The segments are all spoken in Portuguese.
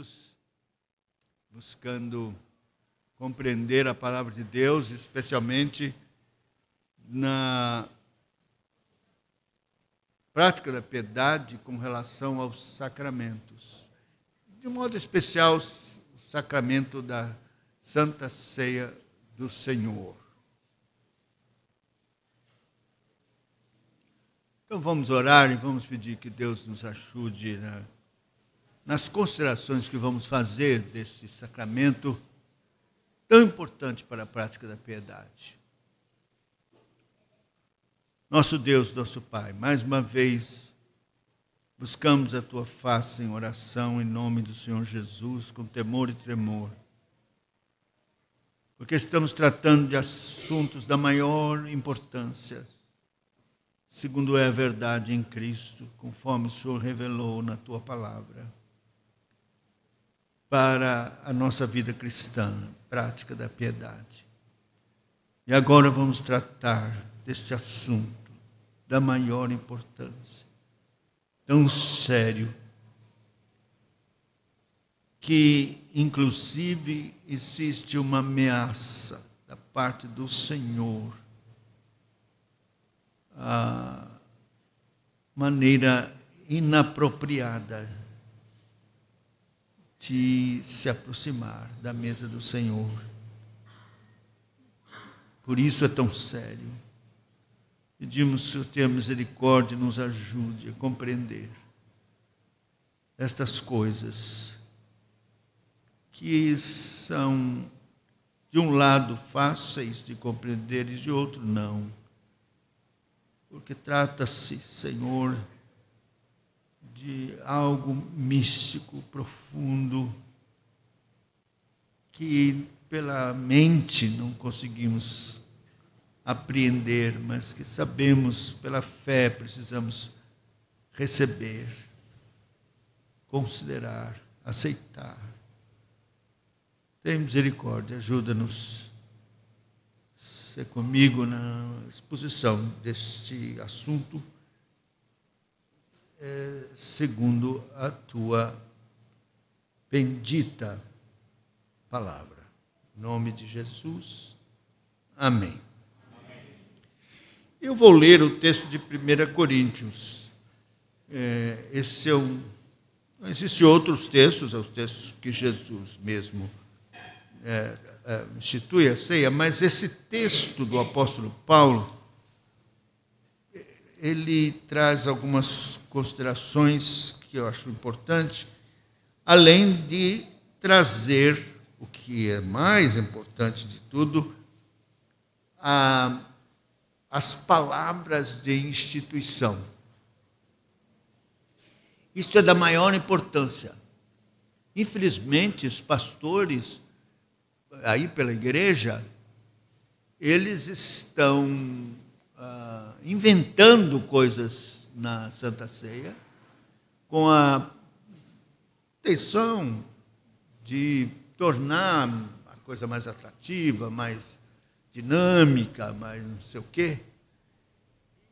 juntos, buscando compreender a palavra de Deus, especialmente na prática da piedade com relação aos sacramentos. De modo especial, o sacramento da Santa Ceia do Senhor. Então vamos orar e vamos pedir que Deus nos ajude nas considerações que vamos fazer desse sacramento tão importante para a prática da piedade. Nosso Deus, nosso Pai, mais uma vez buscamos a Tua face em oração em nome do Senhor Jesus, com temor e tremor, porque estamos tratando de assuntos da maior importância, segundo é a verdade em Cristo, conforme o Senhor revelou na Tua palavra, para a nossa vida cristã, prática da piedade. E agora vamos tratar deste assunto da maior importância, tão sério, que inclusive existe uma ameaça da parte do Senhor, a maneira inapropriada de se aproximar da mesa do Senhor. Por isso é tão sério. Pedimos, Senhor, tenha misericórdia e nos ajude a compreender estas coisas que são, de um lado, fáceis de compreender e de outro não. Porque trata-se, Senhor, de algo místico, profundo, que pela mente não conseguimos apreender, mas que sabemos, pela fé, precisamos receber, considerar, aceitar. Tem misericórdia, ajuda-nos a ser comigo na exposição deste assunto, segundo a Tua bendita palavra. Em nome de Jesus, amém. Eu vou ler o texto de 1 Coríntios. Existem outros textos, os textos que Jesus mesmo institui a ceia, mas esse texto do apóstolo Paulo, ele traz algumas considerações que eu acho importante, além de trazer, o que é mais importante de tudo, as palavras de instituição. Isso é da maior importância. Infelizmente, os pastores aí pela igreja, eles estão inventando coisas na Santa Ceia com a intenção de tornar a coisa mais atrativa, mais dinâmica, mais não sei o quê.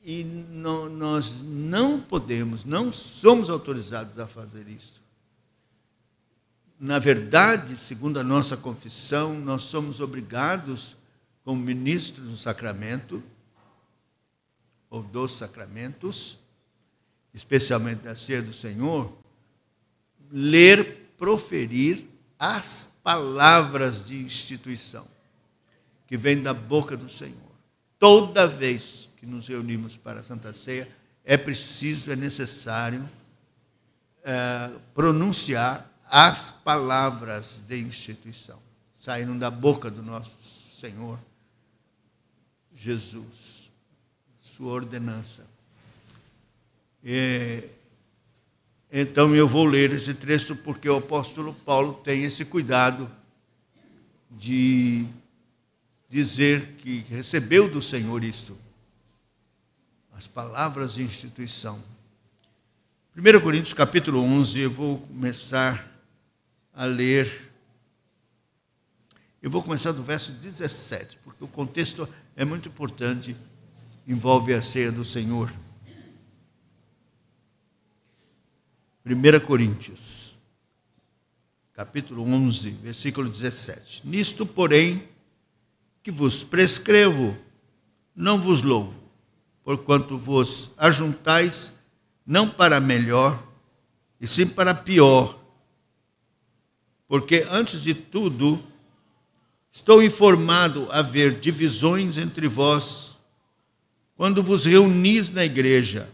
E nós não podemos, não somos autorizados a fazer isso. Na verdade, segundo a nossa confissão, nós somos obrigados, como ministros do sacramento, ou dos sacramentos, especialmente da ceia do Senhor, ler, proferir as palavras de instituição que vêm da boca do Senhor. Toda vez que nos reunimos para a Santa Ceia, é necessário pronunciar as palavras de instituição. Saíram da boca do nosso Senhor Jesus, sua ordenança. Então eu vou ler esse trecho porque o apóstolo Paulo tem esse cuidado de dizer que recebeu do Senhor isto, as palavras de instituição. 1 Coríntios capítulo 11, eu vou começar a ler. Eu vou começar do verso 17, porque o contexto é muito importante, envolve a ceia do Senhor. 1 Coríntios. capítulo 11, versículo 17. Nisto, porém, que vos prescrevo, não vos louvo, porquanto vos ajuntais não para melhor, e sim para pior. Porque, antes de tudo, estou informado haver divisões entre vós, quando vos reunis na igreja.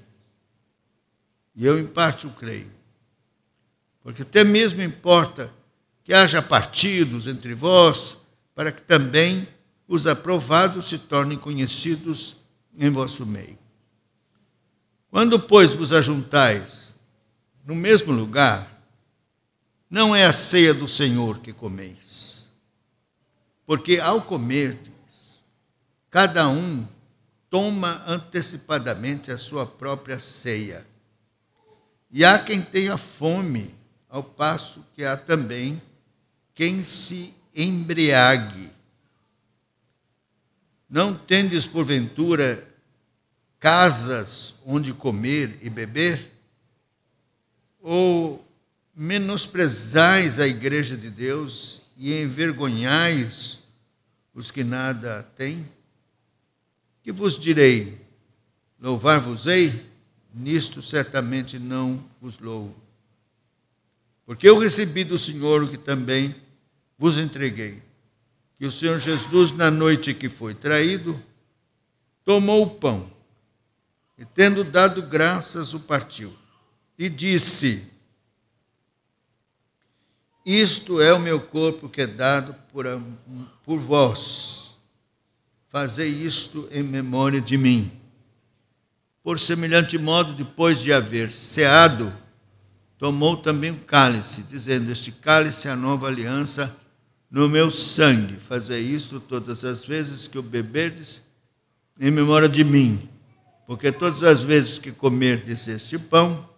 E eu, em parte, o creio. Porque até mesmo importa que haja partidos entre vós, para que também os aprovados se tornem conhecidos em vosso meio. Quando, pois, vos ajuntais no mesmo lugar, não é a ceia do Senhor que comeis. Porque ao comerdes, cada um toma antecipadamente a sua própria ceia. E há quem tenha fome, ao passo que há também quem se embriague. Não tendes, porventura, casas onde comer e beber? Ou menosprezais a igreja de Deus e envergonhais os que nada têm? Que vos direi? Louvar-vos-ei? Nisto certamente não vos louvo. Porque eu recebi do Senhor o que também vos entreguei, que o Senhor Jesus, na noite que foi traído, tomou o pão e, tendo dado graças, o partiu e disse: isto é o meu corpo que é dado por vós. Fazei isto em memória de mim. Por semelhante modo, depois de haver ceado, tomou também o cálice, dizendo: este cálice é a nova aliança no meu sangue. Fazei isto todas as vezes que o beberdes, em memória de mim. Porque todas as vezes que comerdes este pão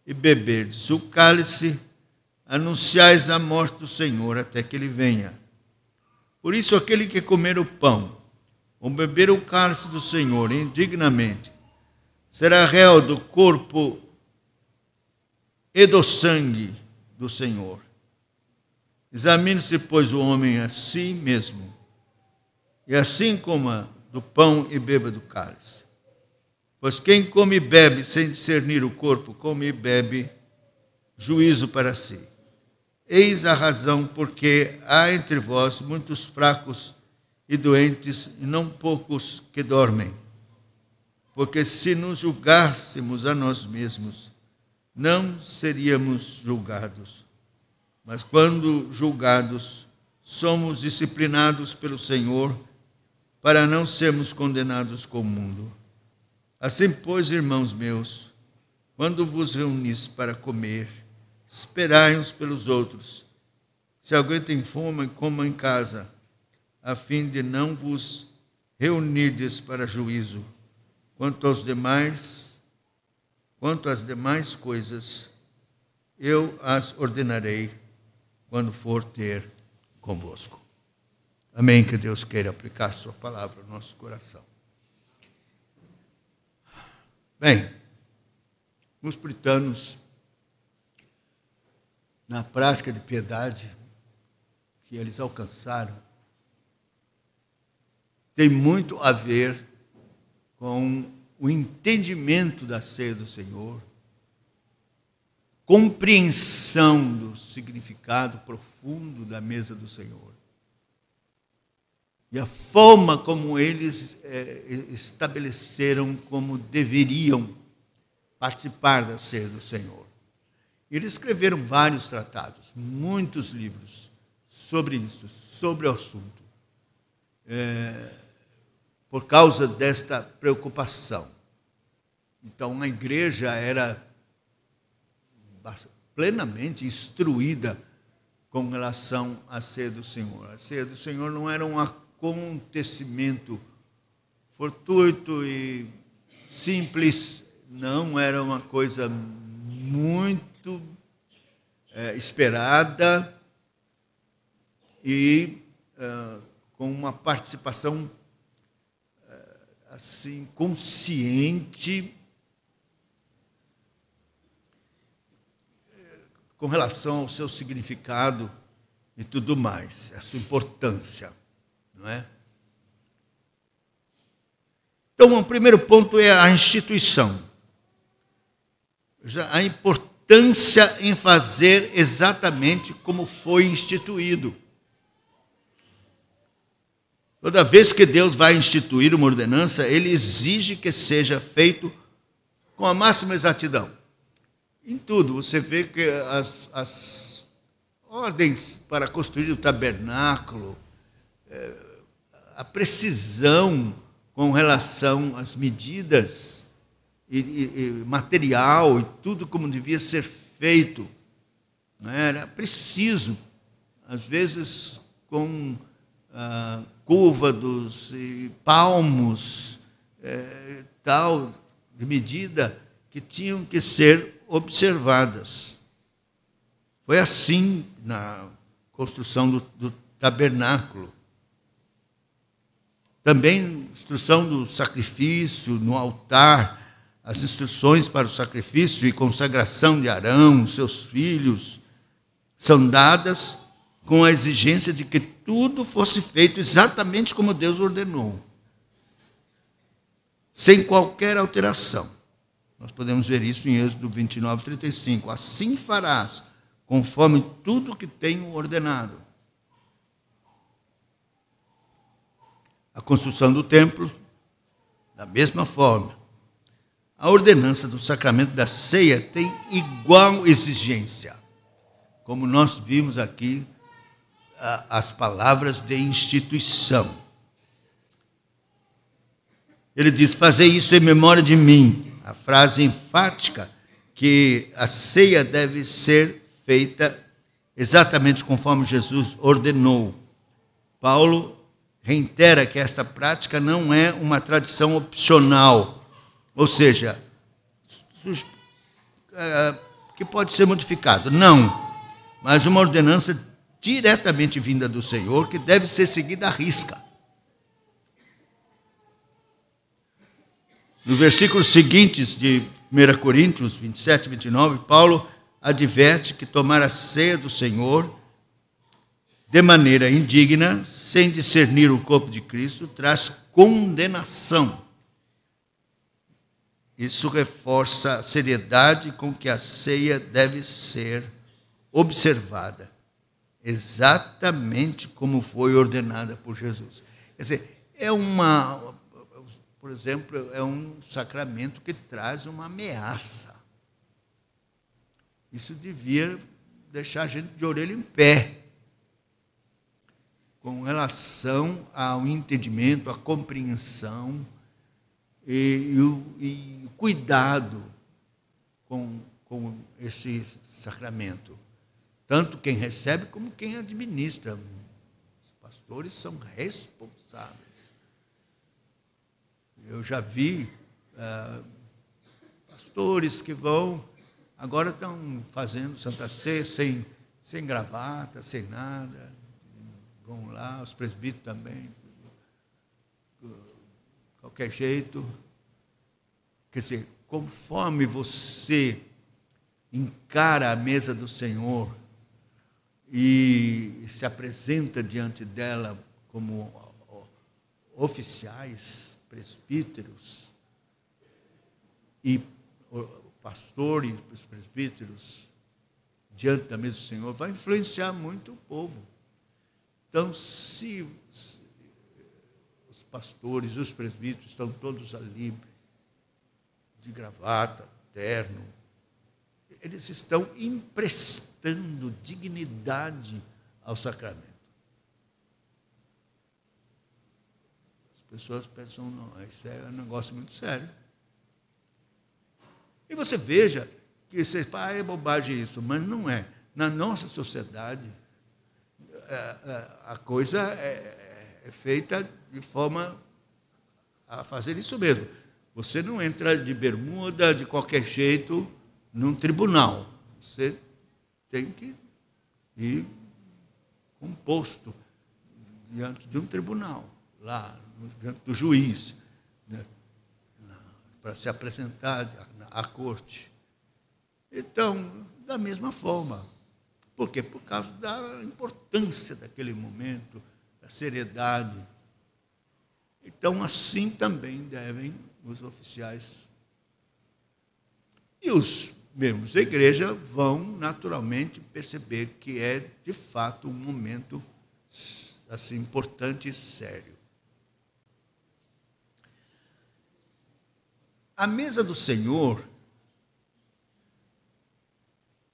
e beberdes o cálice, anunciais a morte do Senhor até que ele venha. Por isso, aquele que comer o pão ou beber o cálice do Senhor indignamente será réu do corpo e do sangue do Senhor. Examine-se, pois, o homem a si mesmo, e assim coma do pão e beba do cálice. Pois quem come e bebe sem discernir o corpo, come e bebe juízo para si. Eis a razão porque há entre vós muitos fracos e doentes, e não poucos que dormem. Porque se nos julgássemos a nós mesmos, não seríamos julgados. Mas quando julgados, somos disciplinados pelo Senhor, para não sermos condenados com o mundo. Assim, pois, irmãos meus, quando vos reunis para comer, esperai uns pelos outros. Se alguém tem fome, coma em casa, a fim de não vos reunirdes para juízo. Quanto às demais coisas, eu as ordenarei quando for ter convosco. Amém. Que Deus queira aplicar sua palavra ao nosso coração. Bem, os puritanos, na prática de piedade que eles alcançaram, tem muito a ver com o entendimento da ceia do Senhor, compreensão do significado profundo da mesa do Senhor e a forma como eles estabeleceram como deveriam participar da ceia do Senhor. Eles escreveram vários tratados, muitos livros sobre isso, sobre o assunto, por causa desta preocupação. Então, a igreja era plenamente instruída com relação à ceia do Senhor. A ceia do Senhor não era um acontecimento fortuito e simples, não, era uma coisa muito esperada e com uma participação assim consciente, com relação ao seu significado e tudo mais, a sua importância, não é? Então, o primeiro ponto é a instituição. A importância em fazer exatamente como foi instituído. Toda vez que Deus vai instituir uma ordenança, Ele exige que seja feito com a máxima exatidão. Em tudo, você vê que as ordens para construir o tabernáculo, a precisão com relação às medidas e material e tudo como devia ser feito, não era preciso, às vezes com côvados e palmos, tal de medida que tinham que ser observadas. Foi assim na construção do tabernáculo. Também instrução do sacrifício no altar, as instruções para o sacrifício e consagração de Arão, seus filhos, são dadas com a exigência de que tudo fosse feito exatamente como Deus ordenou, sem qualquer alteração. Nós podemos ver isso em Êxodo 29, 35. Assim farás, conforme tudo que tenho ordenado. A construção do templo, da mesma forma. A ordenança do sacramento da ceia tem igual exigência. Como nós vimos aqui, as palavras de instituição. Ele diz, fazei isso em memória de mim. A frase enfática que a ceia deve ser feita exatamente conforme Jesus ordenou. Paulo reitera que esta prática não é uma tradição opcional, ou seja, que pode ser modificado. Não, mas uma ordenança diretamente vinda do Senhor que deve ser seguida à risca. Nos versículos seguintes de 1 Coríntios 27 e 29, Paulo adverte que tomar a ceia do Senhor de maneira indigna, sem discernir o corpo de Cristo, traz condenação. Isso reforça a seriedade com que a ceia deve ser observada, exatamente como foi ordenada por Jesus. Quer dizer, por exemplo, é um sacramento que traz uma ameaça. Isso devia deixar a gente de orelha em pé, com relação ao entendimento, à compreensão e o cuidado com esse sacramento. Tanto quem recebe como quem administra. Os pastores são responsáveis. Eu já vi pastores que agora estão fazendo Santa Ceia sem gravata, sem nada. Vão lá, os presbíteros também, qualquer jeito. Quer dizer, conforme você encara a mesa do Senhor e se apresenta diante dela como oficiais, presbíteros, e o pastor e os presbíteros diante da mesa do Senhor, vai influenciar muito o povo. Então, se os pastores, os presbíteros estão todos ali, de gravata, terno, eles estão emprestando dignidade ao sacramento. As pessoas pensam, não, isso é um negócio muito sério. E você veja que é bobagem isso, mas não é. Na nossa sociedade, a coisa é feita de forma a fazer isso mesmo. Você não entra de bermuda, de qualquer jeito, num tribunal. Você tem que ir composto diante de um tribunal, lá, diante do juiz, né, para se apresentar à corte. Então, da mesma forma, Por quê? Por causa da importância daquele momento, da seriedade. Então, assim também devem os oficiais. E os membros da igreja vão naturalmente perceber que é, de fato, um momento assim importante e sério. A mesa do Senhor,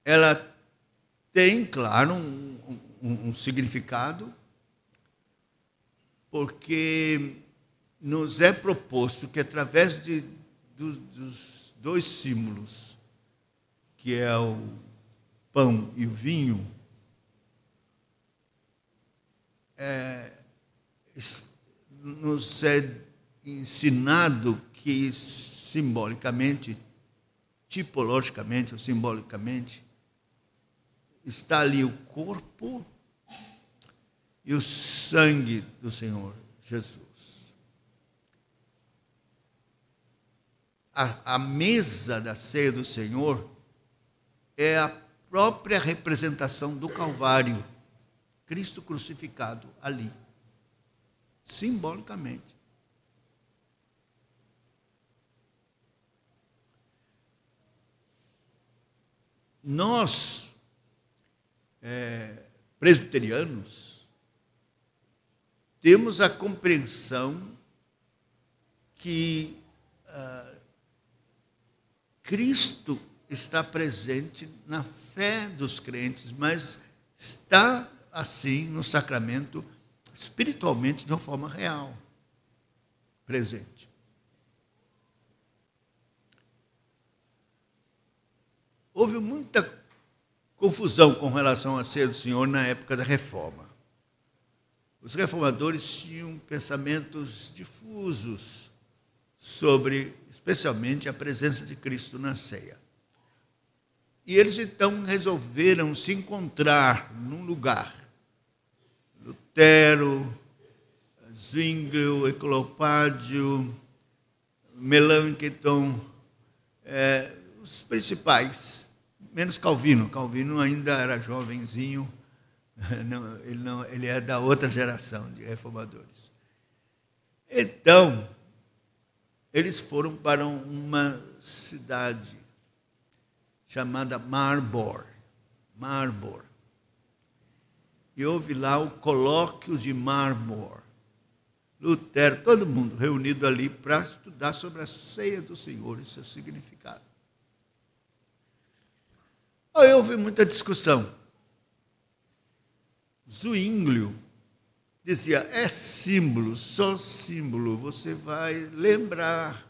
ela tem, claro, um significado, porque nos é proposto que, através dos dois símbolos, que é o pão e o vinho, nos é ensinado que simbolicamente, tipologicamente ou simbolicamente, está ali o corpo e o sangue do Senhor Jesus. A mesa da ceia do Senhor é a própria representação do Calvário, Cristo crucificado ali, simbolicamente. Nós, presbiterianos, temos a compreensão que Cristo está presente na fé dos crentes, mas está, assim, no sacramento, espiritualmente, de uma forma real, presente. Houve muita confusão com relação à ceia do Senhor na época da Reforma. Os reformadores tinham pensamentos difusos sobre, especialmente, a presença de Cristo na ceia. E eles, então, resolveram se encontrar num lugar. Lutero, Zwinglio, Eclopádio, Melanchthon, os principais, menos Calvino. Calvino ainda era jovenzinho, ele é da outra geração de reformadores. Então, eles foram para uma cidade chamada Marburg. E houve lá o colóquio de Marburg. Lutero, todo mundo reunido ali para estudar sobre a ceia do Senhor e seu significado. Aí houve muita discussão. Zwinglio dizia, é símbolo, só símbolo, você vai lembrar.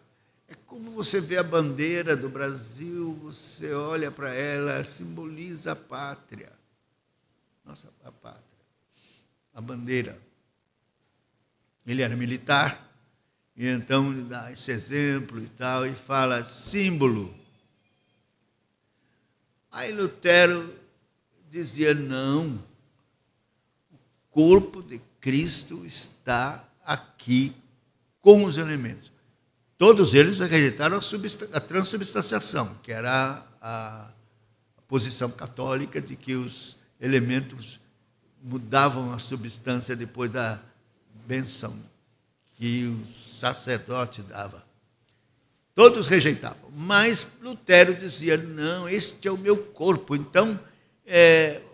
É como você vê a bandeira do Brasil, você olha para ela, simboliza a pátria. Nossa, a pátria. A bandeira. Ele era militar, e então dá esse exemplo e tal, e fala símbolo. Aí Lutero dizia, não, o corpo de Cristo está aqui com os elementos. Todos eles rejeitaram a transubstanciação, que era a posição católica de que os elementos mudavam a substância depois da benção que o sacerdote dava. Todos rejeitavam, mas Lutero dizia, não, este é o meu corpo. Então,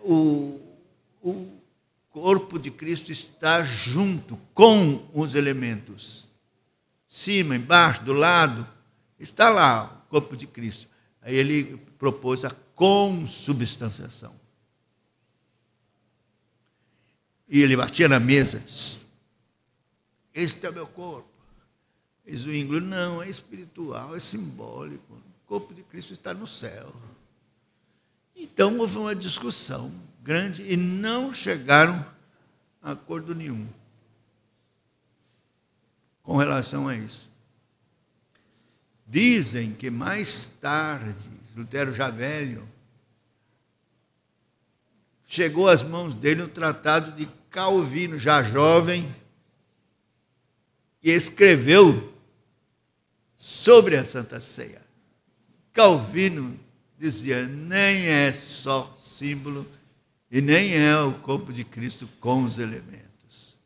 o corpo de Cristo está junto com os elementos. Cima, embaixo, do lado, está lá o corpo de Cristo. Aí ele propôs a consubstanciação. E ele batia na mesa, disse, este é o meu corpo. E Zwinglio, não, é espiritual, é simbólico. O corpo de Cristo está no céu. Então houve uma discussão grande e não chegaram a acordo nenhum com relação a isso. Dizem que mais tarde, Lutero já velho, chegou às mãos dele um tratado de Calvino, já jovem, que escreveu sobre a Santa Ceia. Calvino dizia, nem é só símbolo, e nem é o corpo de Cristo com os elementos.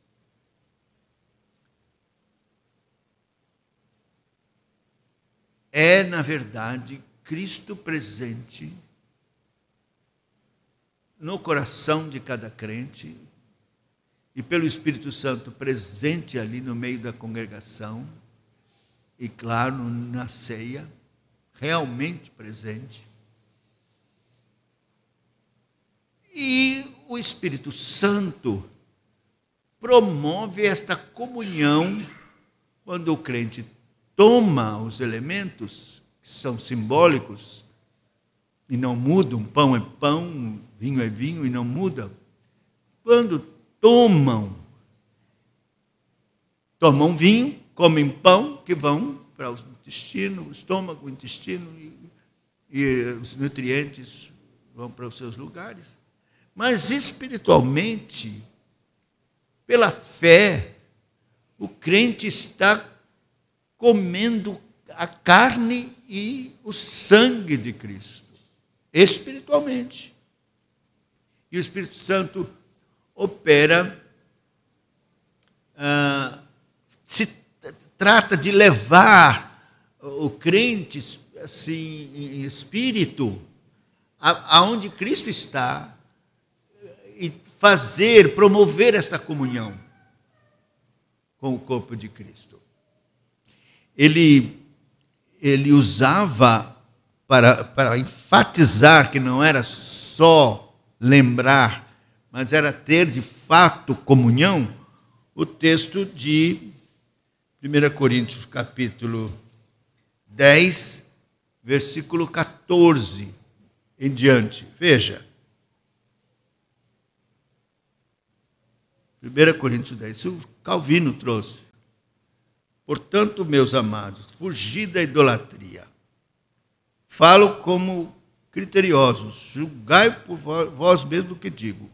É, na verdade, Cristo presente no coração de cada crente e pelo Espírito Santo presente ali no meio da congregação e, claro, na ceia, realmente presente. E o Espírito Santo promove esta comunhão quando o crente toma os elementos que são simbólicos e não mudam, pão é pão, vinho é vinho e não muda. Quando tomam vinho, comem pão, que vão para o intestino, o estômago, o intestino e os nutrientes vão para os seus lugares. Mas espiritualmente, pela fé, o crente está comendo a carne e o sangue de Cristo, espiritualmente. E o Espírito Santo opera, se trata de levar o crente assim, em espírito aonde Cristo está e promover essa comunhão com o corpo de Cristo. Ele usava para enfatizar que não era só lembrar, mas era ter de fato comunhão, o texto de 1 Coríntios capítulo 10, versículo 14 em diante. Veja. 1 Coríntios 10, isso o Calvino trouxe. Portanto, meus amados, fugi da idolatria. Falo como criteriosos, julgai por vós mesmos o que digo.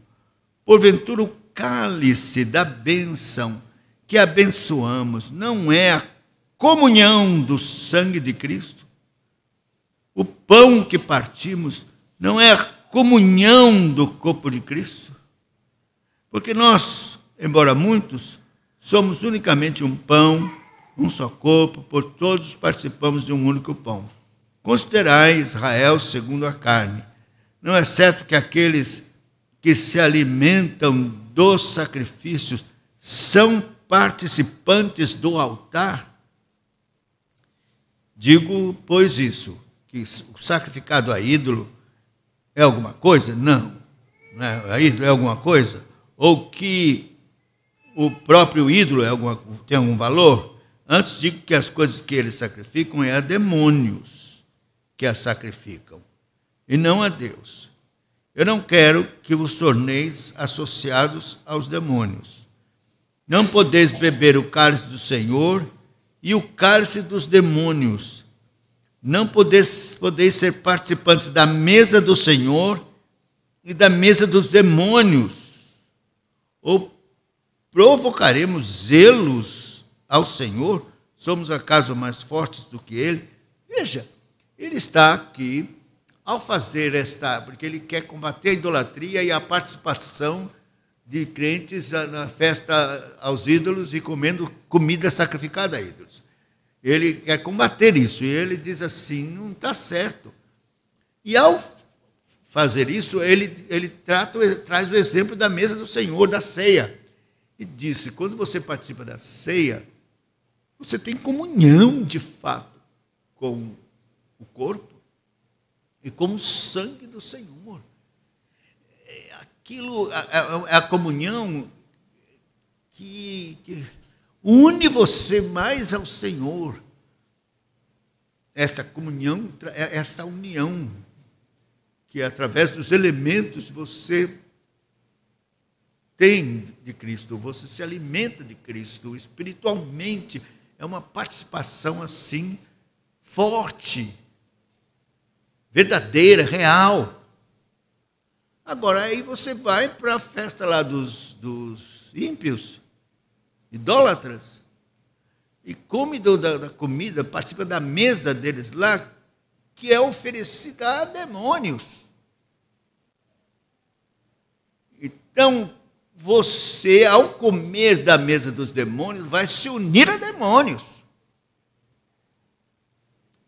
Porventura o cálice da bênção que abençoamos não é a comunhão do sangue de Cristo? O pão que partimos não é a comunhão do corpo de Cristo? Porque nós, embora muitos, somos unicamente um pão, um só corpo, por todos participamos de um único pão. Considerai Israel segundo a carne. Não é certo que aqueles que se alimentam dos sacrifícios são participantes do altar? Digo, pois, isso, que o sacrificado a ídolo é alguma coisa? Não. A ídolo é alguma coisa? Ou que o próprio ídolo tem algum valor? Antes digo que as coisas que eles sacrificam é a demônios que as sacrificam, e não a Deus. Eu não quero que vos torneis associados aos demônios. Não podeis beber o cálice do Senhor e o cálice dos demônios. Não podeis ser participantes da mesa do Senhor e da mesa dos demônios. Ou provocaremos zelos ao Senhor? Somos acaso mais fortes do que Ele? Veja, ele está aqui ao fazer porque ele quer combater a idolatria e a participação de crentes na festa aos ídolos e comendo comida sacrificada a ídolos. Ele quer combater isso, e ele diz assim, não está certo. E ao fazer isso, ele traz o exemplo da mesa do Senhor, da ceia. E disse, quando você participa da ceia, você tem comunhão de fato com o corpo e com o sangue do Senhor. Aquilo é a comunhão que une você mais ao Senhor. Essa comunhão, essa união, que através dos elementos você tem de Cristo, você se alimenta de Cristo espiritualmente, é uma participação assim forte, verdadeira, real. Agora, aí você vai para a festa lá dos ímpios, idólatras, e come da comida, participa da mesa deles lá, que é oferecida a demônios. Então, você, ao comer da mesa dos demônios, vai se unir a demônios.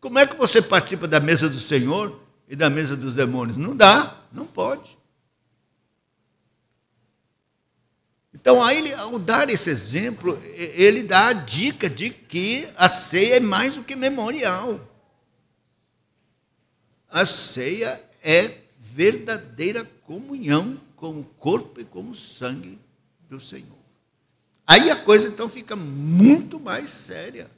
Como é que você participa da mesa do Senhor e da mesa dos demônios? Não dá, não pode. Então, aí, ao dar esse exemplo, ele dá a dica de que a ceia é mais do que memorial. A ceia é verdadeira comunhão com o corpo e com o sangue do Senhor. Aí a coisa, então, fica muito mais séria.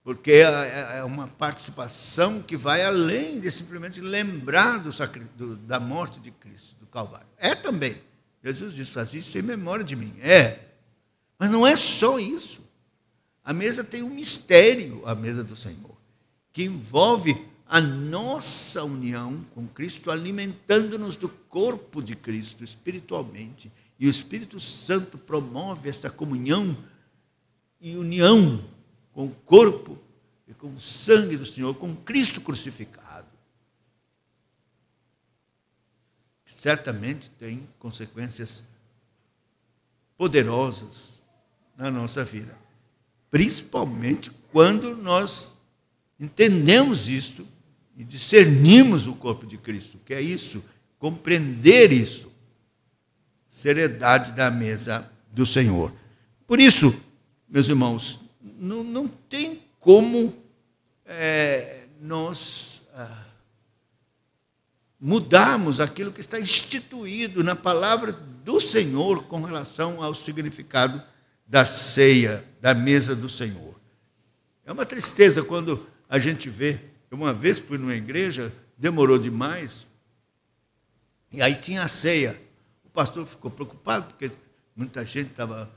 Porque é uma participação que vai além de simplesmente lembrar da morte de Cristo, do Calvário. É também. Jesus disse, faz isso em memória de mim. É. Mas não é só isso. A mesa tem um mistério, a mesa do Senhor, que envolve a nossa união com Cristo, alimentando-nos do corpo de Cristo espiritualmente. E o Espírito Santo promove esta comunhão e união com o corpo e com o sangue do Senhor, com Cristo crucificado. Certamente tem consequências poderosas na nossa vida, principalmente quando nós entendemos isto e discernimos o corpo de Cristo, que é isso, compreender isso, seriedade da mesa do Senhor. Por isso, meus irmãos, não tem como nós mudarmos aquilo que está instituído na palavra do Senhor com relação ao significado da ceia, da mesa do Senhor. É uma tristeza quando a gente vê. Eu uma vez fui numa igreja, demorou demais, e aí tinha a ceia. O pastor ficou preocupado, porque muita gente estava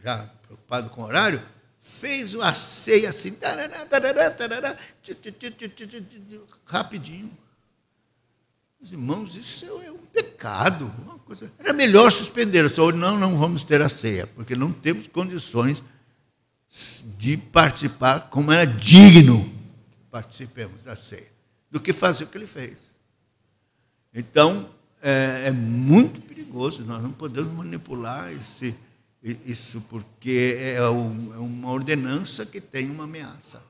já preocupado com o horário, fez a ceia assim, tarará, tarará, tarará, rapidinho. Os irmãos, isso é um pecado. Uma coisa. Era melhor suspender. Só não vamos ter a ceia, porque não temos condições de participar como era digno que participemos da ceia, do que fazer o que ele fez. Então, é muito perigoso. Nós não podemos manipular isso, porque é uma ordenança que tem uma ameaça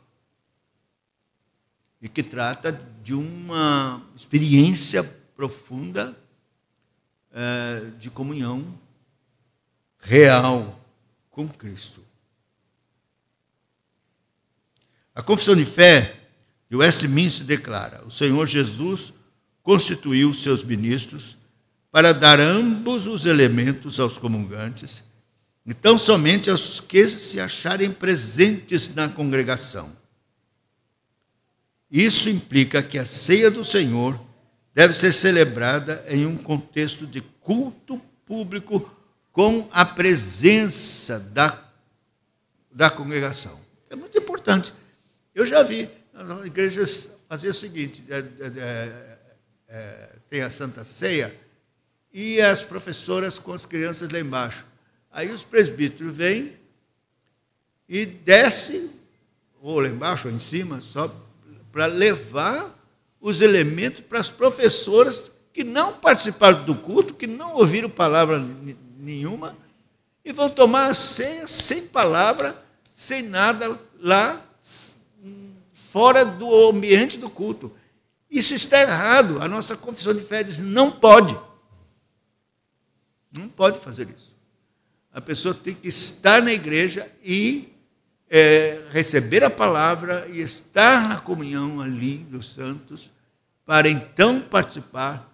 e que trata de uma experiência profunda de comunhão real com Cristo. A confissão de fé de Westminster declara: o Senhor Jesus constituiu seus ministros para dar ambos os elementos aos comungantes, e tão somente aos que se acharem presentes na congregação. Isso implica que a ceia do Senhor deve ser celebrada em um contexto de culto público com a presença da congregação. É muito importante. Eu já vi as igrejas fazer o seguinte, tem a Santa Ceia e as professoras com as crianças lá embaixo. Aí os presbíteros vêm e descem, ou lá embaixo ou em cima, só para levar os elementos para as professoras que não participaram do culto, que não ouviram palavra nenhuma, e vão tomar a ceia sem palavra, sem nada lá fora do ambiente do culto. Isso está errado. A nossa confissão de fé diz: não pode. Não pode fazer isso. A pessoa tem que estar na igreja e receber a palavra e estar na comunhão ali dos santos, para então participar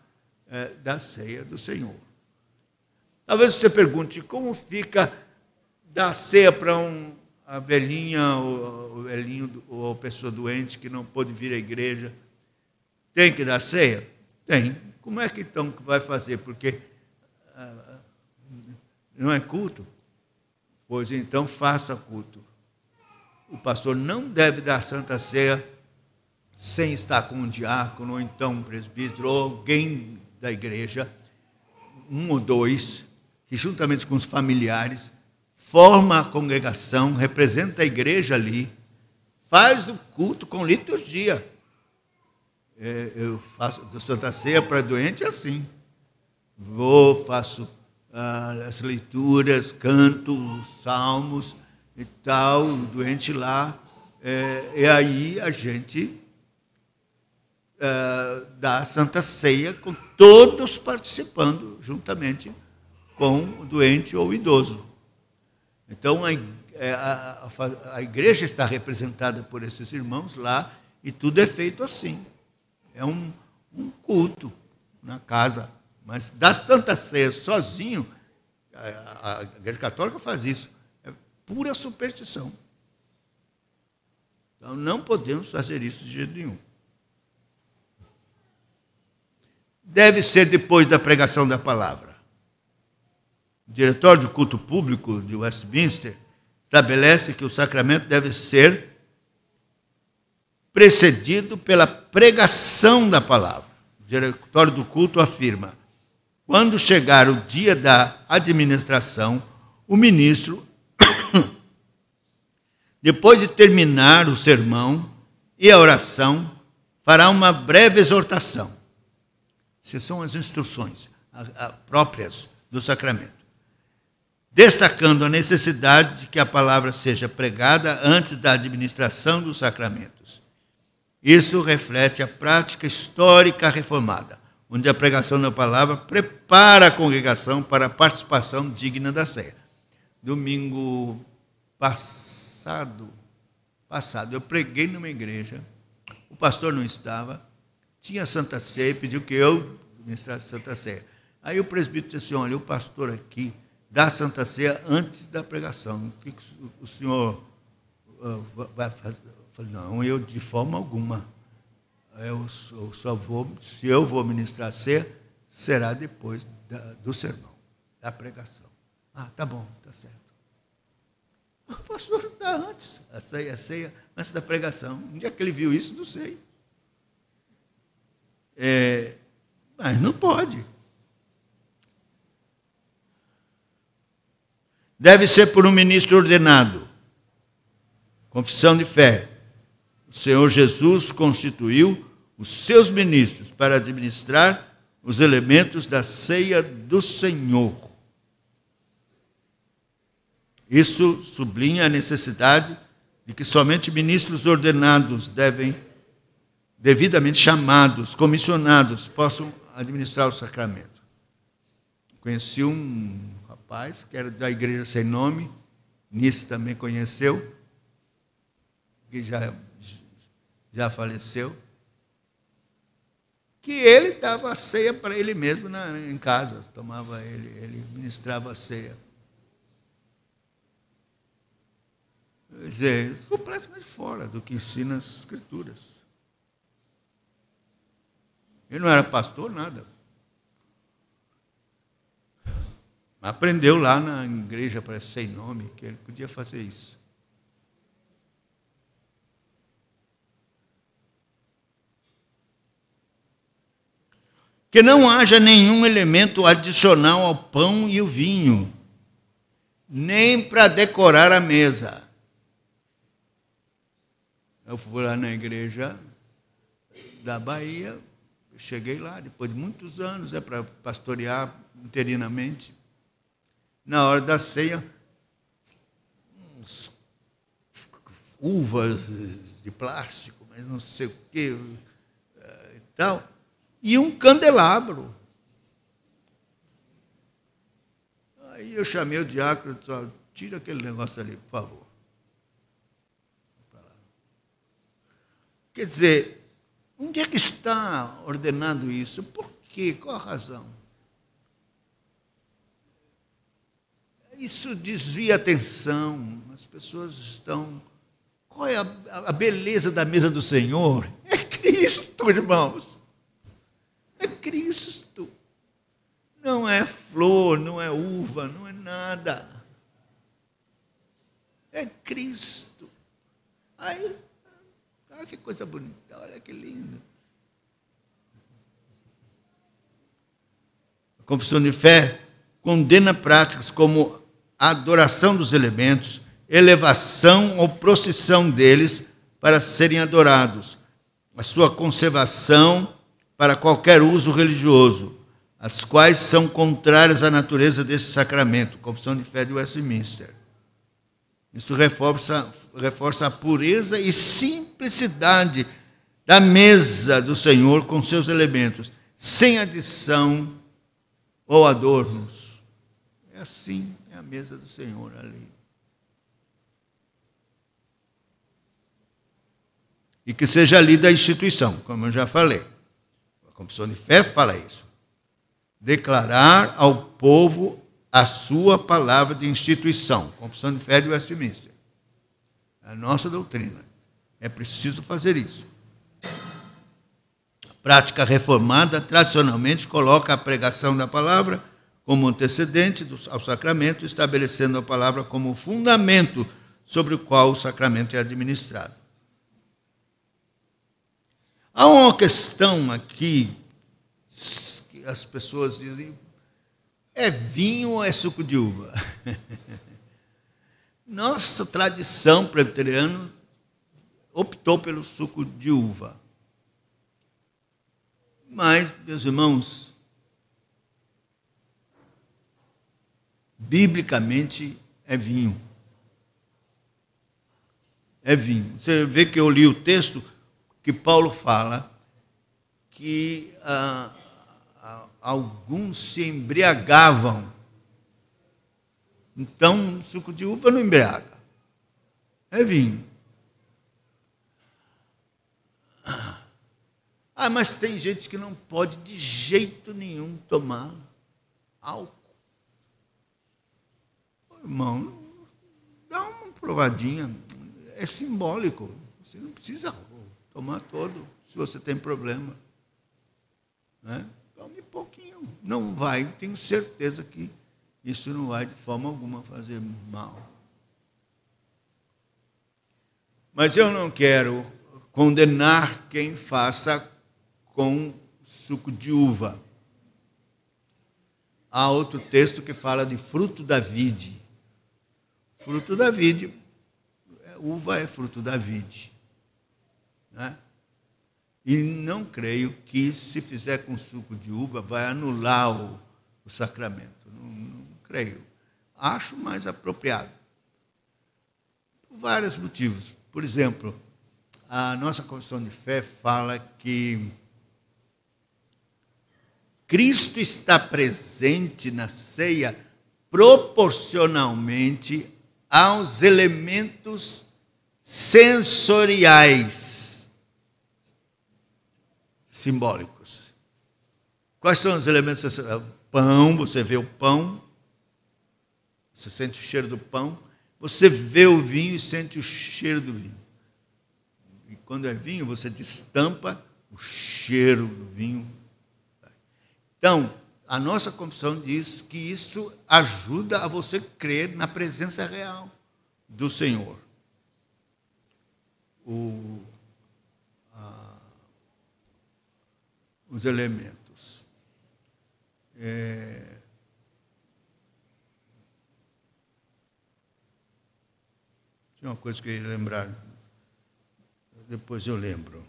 da ceia do Senhor. Talvez você pergunte: como fica dar ceia para a velhinha, ou o velhinho, ou a pessoa doente que não pôde vir à igreja? Tem que dar ceia? Tem. Como é que então que vai fazer? Porque não é culto? Pois então faça culto. O pastor não deve dar Santa Ceia sem estar com um diácono, ou então um presbítero, ou alguém da igreja, um ou dois, que juntamente com os familiares, forma a congregação, representa a igreja ali, faz o culto com liturgia. Eu faço do Santa Ceia para doente assim. Vou, faço as leituras, canto salmos e tal, o doente lá. E aí a gente dá a Santa Ceia com todos participando juntamente com o doente ou o idoso. Então, a igreja está representada por esses irmãos lá e tudo é feito assim. É um culto na casa. Mas da Santa Ceia sozinho, a Igreja Católica faz isso. É pura superstição. Então, não podemos fazer isso de jeito nenhum. Deve ser depois da pregação da palavra. O Diretório de Culto Público de Westminster estabelece que o sacramento deve ser precedido pela pregação da palavra. O Diretório do Culto afirma: quando chegar o dia da administração, o ministro, depois de terminar o sermão e a oração, fará uma breve exortação. Essas são as instruções próprias do sacramento, destacando a necessidade de que a palavra seja pregada antes da administração dos sacramentos. Isso reflete a prática histórica reformada, onde a pregação da palavra prepara a congregação para a participação digna da ceia. Domingo passado, eu preguei numa igreja, o pastor não estava, tinha Santa Ceia e pediu que eu ministrasse Santa Ceia. Aí o presbítero disse assim: olha, o pastor aqui dá Santa Ceia antes da pregação. O que o senhor vai fazer? Eu falei: não, eu de forma alguma. Eu só vou, se eu vou ministrar a ceia, será depois do sermão, da pregação. Ah, tá bom, tá certo. O pastor dá antes, a ceia antes da pregação. Um dia que ele viu isso, não sei. Mas não pode. Deve ser por um ministro ordenado. Confissão de fé. O Senhor Jesus constituiu os seus ministros para administrar os elementos da ceia do Senhor. Isso sublinha a necessidade de que somente ministros ordenados devidamente chamados, comissionados, possam administrar o sacramento. Conheci um rapaz que era da Igreja Sem Nome, Nice também conheceu, que já faleceu, que ele dava a ceia para ele mesmo em casa, tomava ele ministrava a ceia. Quer dizer, completamente fora do que ensina as Escrituras. Ele não era pastor, nada. Aprendeu lá na igreja, parece Sem Nome, que ele podia fazer isso. Que não haja nenhum elemento adicional ao pão e o vinho, nem para decorar a mesa. Eu fui lá na igreja da Bahia, cheguei lá, depois de muitos anos, para pastorear interinamente. Na hora da ceia, uvas de plástico, mas não sei o quê, e tal, e um candelabro. Aí eu chamei o diácono e disse: tira aquele negócio ali, por favor. Quer dizer, onde é que está ordenado isso? Por quê? Qual a razão? Isso desvia a atenção. As pessoas estão... Qual é a beleza da mesa do Senhor? É Cristo, irmãos. É Cristo. Não é flor, não é uva, não é nada. É Cristo. Aí, olha que coisa bonita, olha que lindo. A confissão de fé condena práticas como a adoração dos elementos, elevação ou procissão deles para serem adorados, a sua conservação para qualquer uso religioso, as quais são contrárias à natureza desse sacramento, Confissão de Fé de Westminster. Isso reforça a pureza e simplicidade da mesa do Senhor com seus elementos, sem adição ou adornos. É assim, é a mesa do Senhor ali. E que seja lida a instituição, como eu já falei. A Confissão de Fé fala isso. Declarar ao povo a sua palavra de instituição. Confissão de Fé de Westminster. A nossa doutrina. É preciso fazer isso. A prática reformada tradicionalmente coloca a pregação da palavra como antecedente ao sacramento, estabelecendo a palavra como fundamento sobre o qual o sacramento é administrado. Há uma questão aqui que as pessoas dizem: é vinho ou é suco de uva? Nossa tradição presbiteriana optou pelo suco de uva. Mas, meus irmãos, biblicamente é vinho. É vinho. Você vê que eu li o texto que Paulo fala que alguns se embriagavam. Então, suco de uva não embriaga. É vinho. Mas tem gente que não pode de jeito nenhum tomar álcool. Irmão, dá uma provadinha. É simbólico. Você não precisa tomar todo, se você tem problema. Né? Tome pouquinho. Não vai, tenho certeza que isso não vai de forma alguma fazer mal. Mas eu não quero condenar quem faça com suco de uva. Há outro texto que fala de fruto da vide. Fruto da vide, uva é fruto da vide. Né? E não creio que, se fizer com suco de uva, vai anular o sacramento. Não creio. Acho mais apropriado. Por vários motivos. Por exemplo, a nossa confissão de fé fala que Cristo está presente na ceia proporcionalmente aos elementos sensoriais simbólicos. Quais são os elementos sensoriais? Pão, você vê o pão, você sente o cheiro do pão, você vê o vinho e sente o cheiro do vinho. E quando é vinho, você destampa o cheiro do vinho. Então, a nossa confissão diz que isso ajuda a você crer na presença real do Senhor. Os elementos. Tinha uma coisa que eu ia lembrar, depois eu lembro.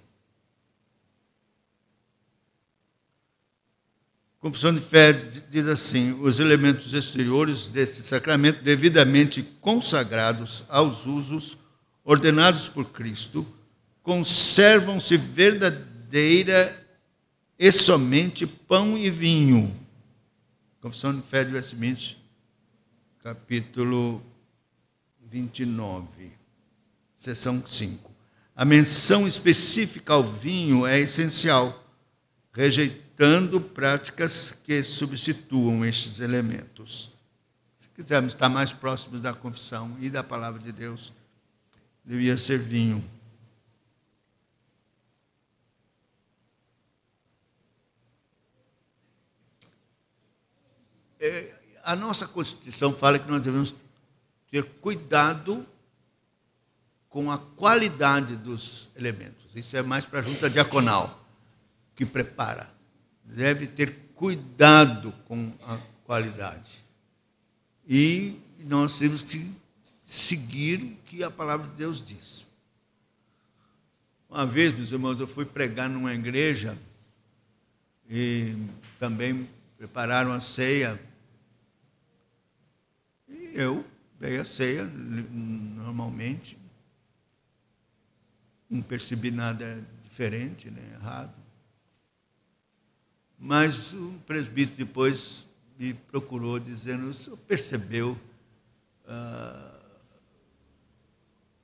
Confissão de Fé diz assim: os elementos exteriores deste sacramento, devidamente consagrados aos usos ordenados por Cristo, conservam-se verdadeira e somente pão e vinho. Confissão de Fé de Westminster, capítulo 29, seção 5. A menção específica ao vinho é essencial, rejeitando práticas que substituam estes elementos. Se quisermos estar mais próximos da confissão e da palavra de Deus, devia ser vinho. A nossa Constituição fala que nós devemos ter cuidado com a qualidade dos elementos. Isso é mais para a junta diaconal, que prepara. Deve ter cuidado com a qualidade. E nós temos que seguir o que a palavra de Deus diz. Uma vez, meus irmãos, eu fui pregar numa igreja e também prepararam a ceia. E eu dei a ceia normalmente. Não percebi nada diferente, nem errado. Mas o presbítero depois me procurou dizendo: o senhor percebeu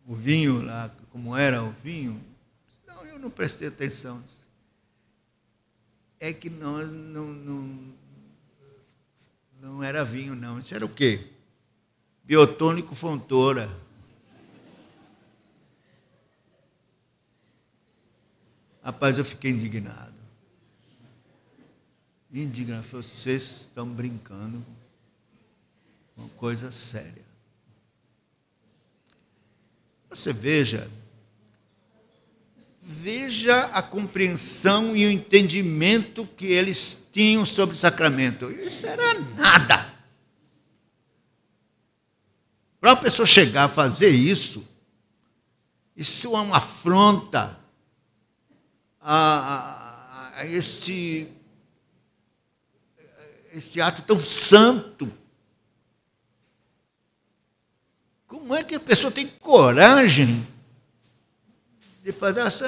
o vinho lá, como era o vinho? Não, eu não prestei atenção. É que nós não era vinho, não. Isso era o quê? Biotônico Fontoura. Rapaz, eu fiquei indignado. Indignado. Vocês estão brincando com uma coisa séria. Você veja a compreensão e o entendimento que eles tinham sobre o sacramento. Isso era nada. Para a pessoa chegar a fazer isso é uma afronta a este ato tão santo. Como é que a pessoa tem coragem de fazer assim?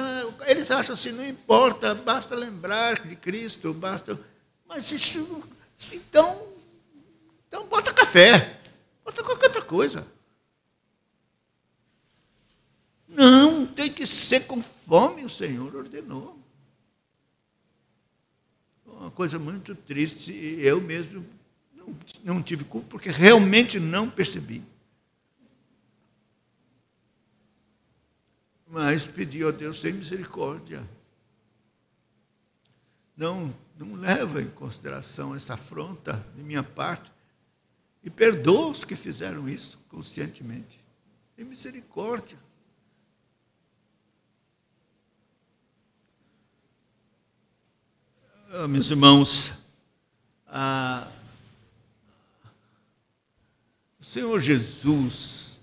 Eles acham assim, não importa, basta lembrar de Cristo, basta. Mas isso, então bota café, bota qualquer outra coisa. Não, tem que ser conforme o Senhor ordenou. Uma coisa muito triste, eu mesmo não tive culpa, porque realmente não percebi. Mas pedi a Deus sem misericórdia. Não leva em consideração essa afronta de minha parte e perdoa os que fizeram isso conscientemente. Tem misericórdia. Meus irmãos, o Senhor Jesus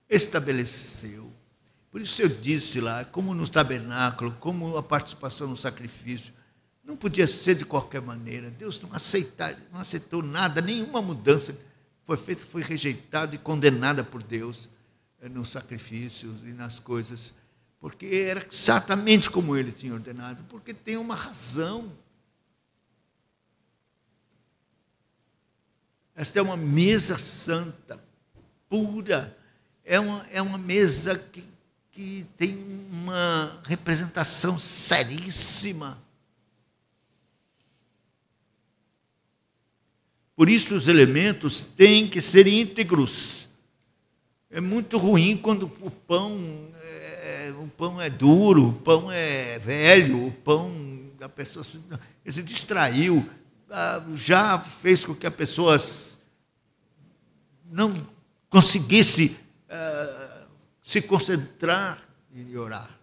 estabeleceu. Por isso eu disse lá, como no tabernáculo, como a participação no sacrifício, não podia ser de qualquer maneira. Deus não aceitou nada, nenhuma mudança foi feita, foi rejeitada e condenada por Deus nos sacrifícios e nas coisas, porque era exatamente como Ele tinha ordenado, porque tem uma razão. Esta é uma mesa santa, pura, é uma mesa que tem uma representação seríssima. Por isso os elementos têm que ser íntegros. É muito ruim quando o pão é duro, o pão é velho, o pão a pessoa se distraiu, já fez com que a pessoa não conseguisse se concentrar e orar.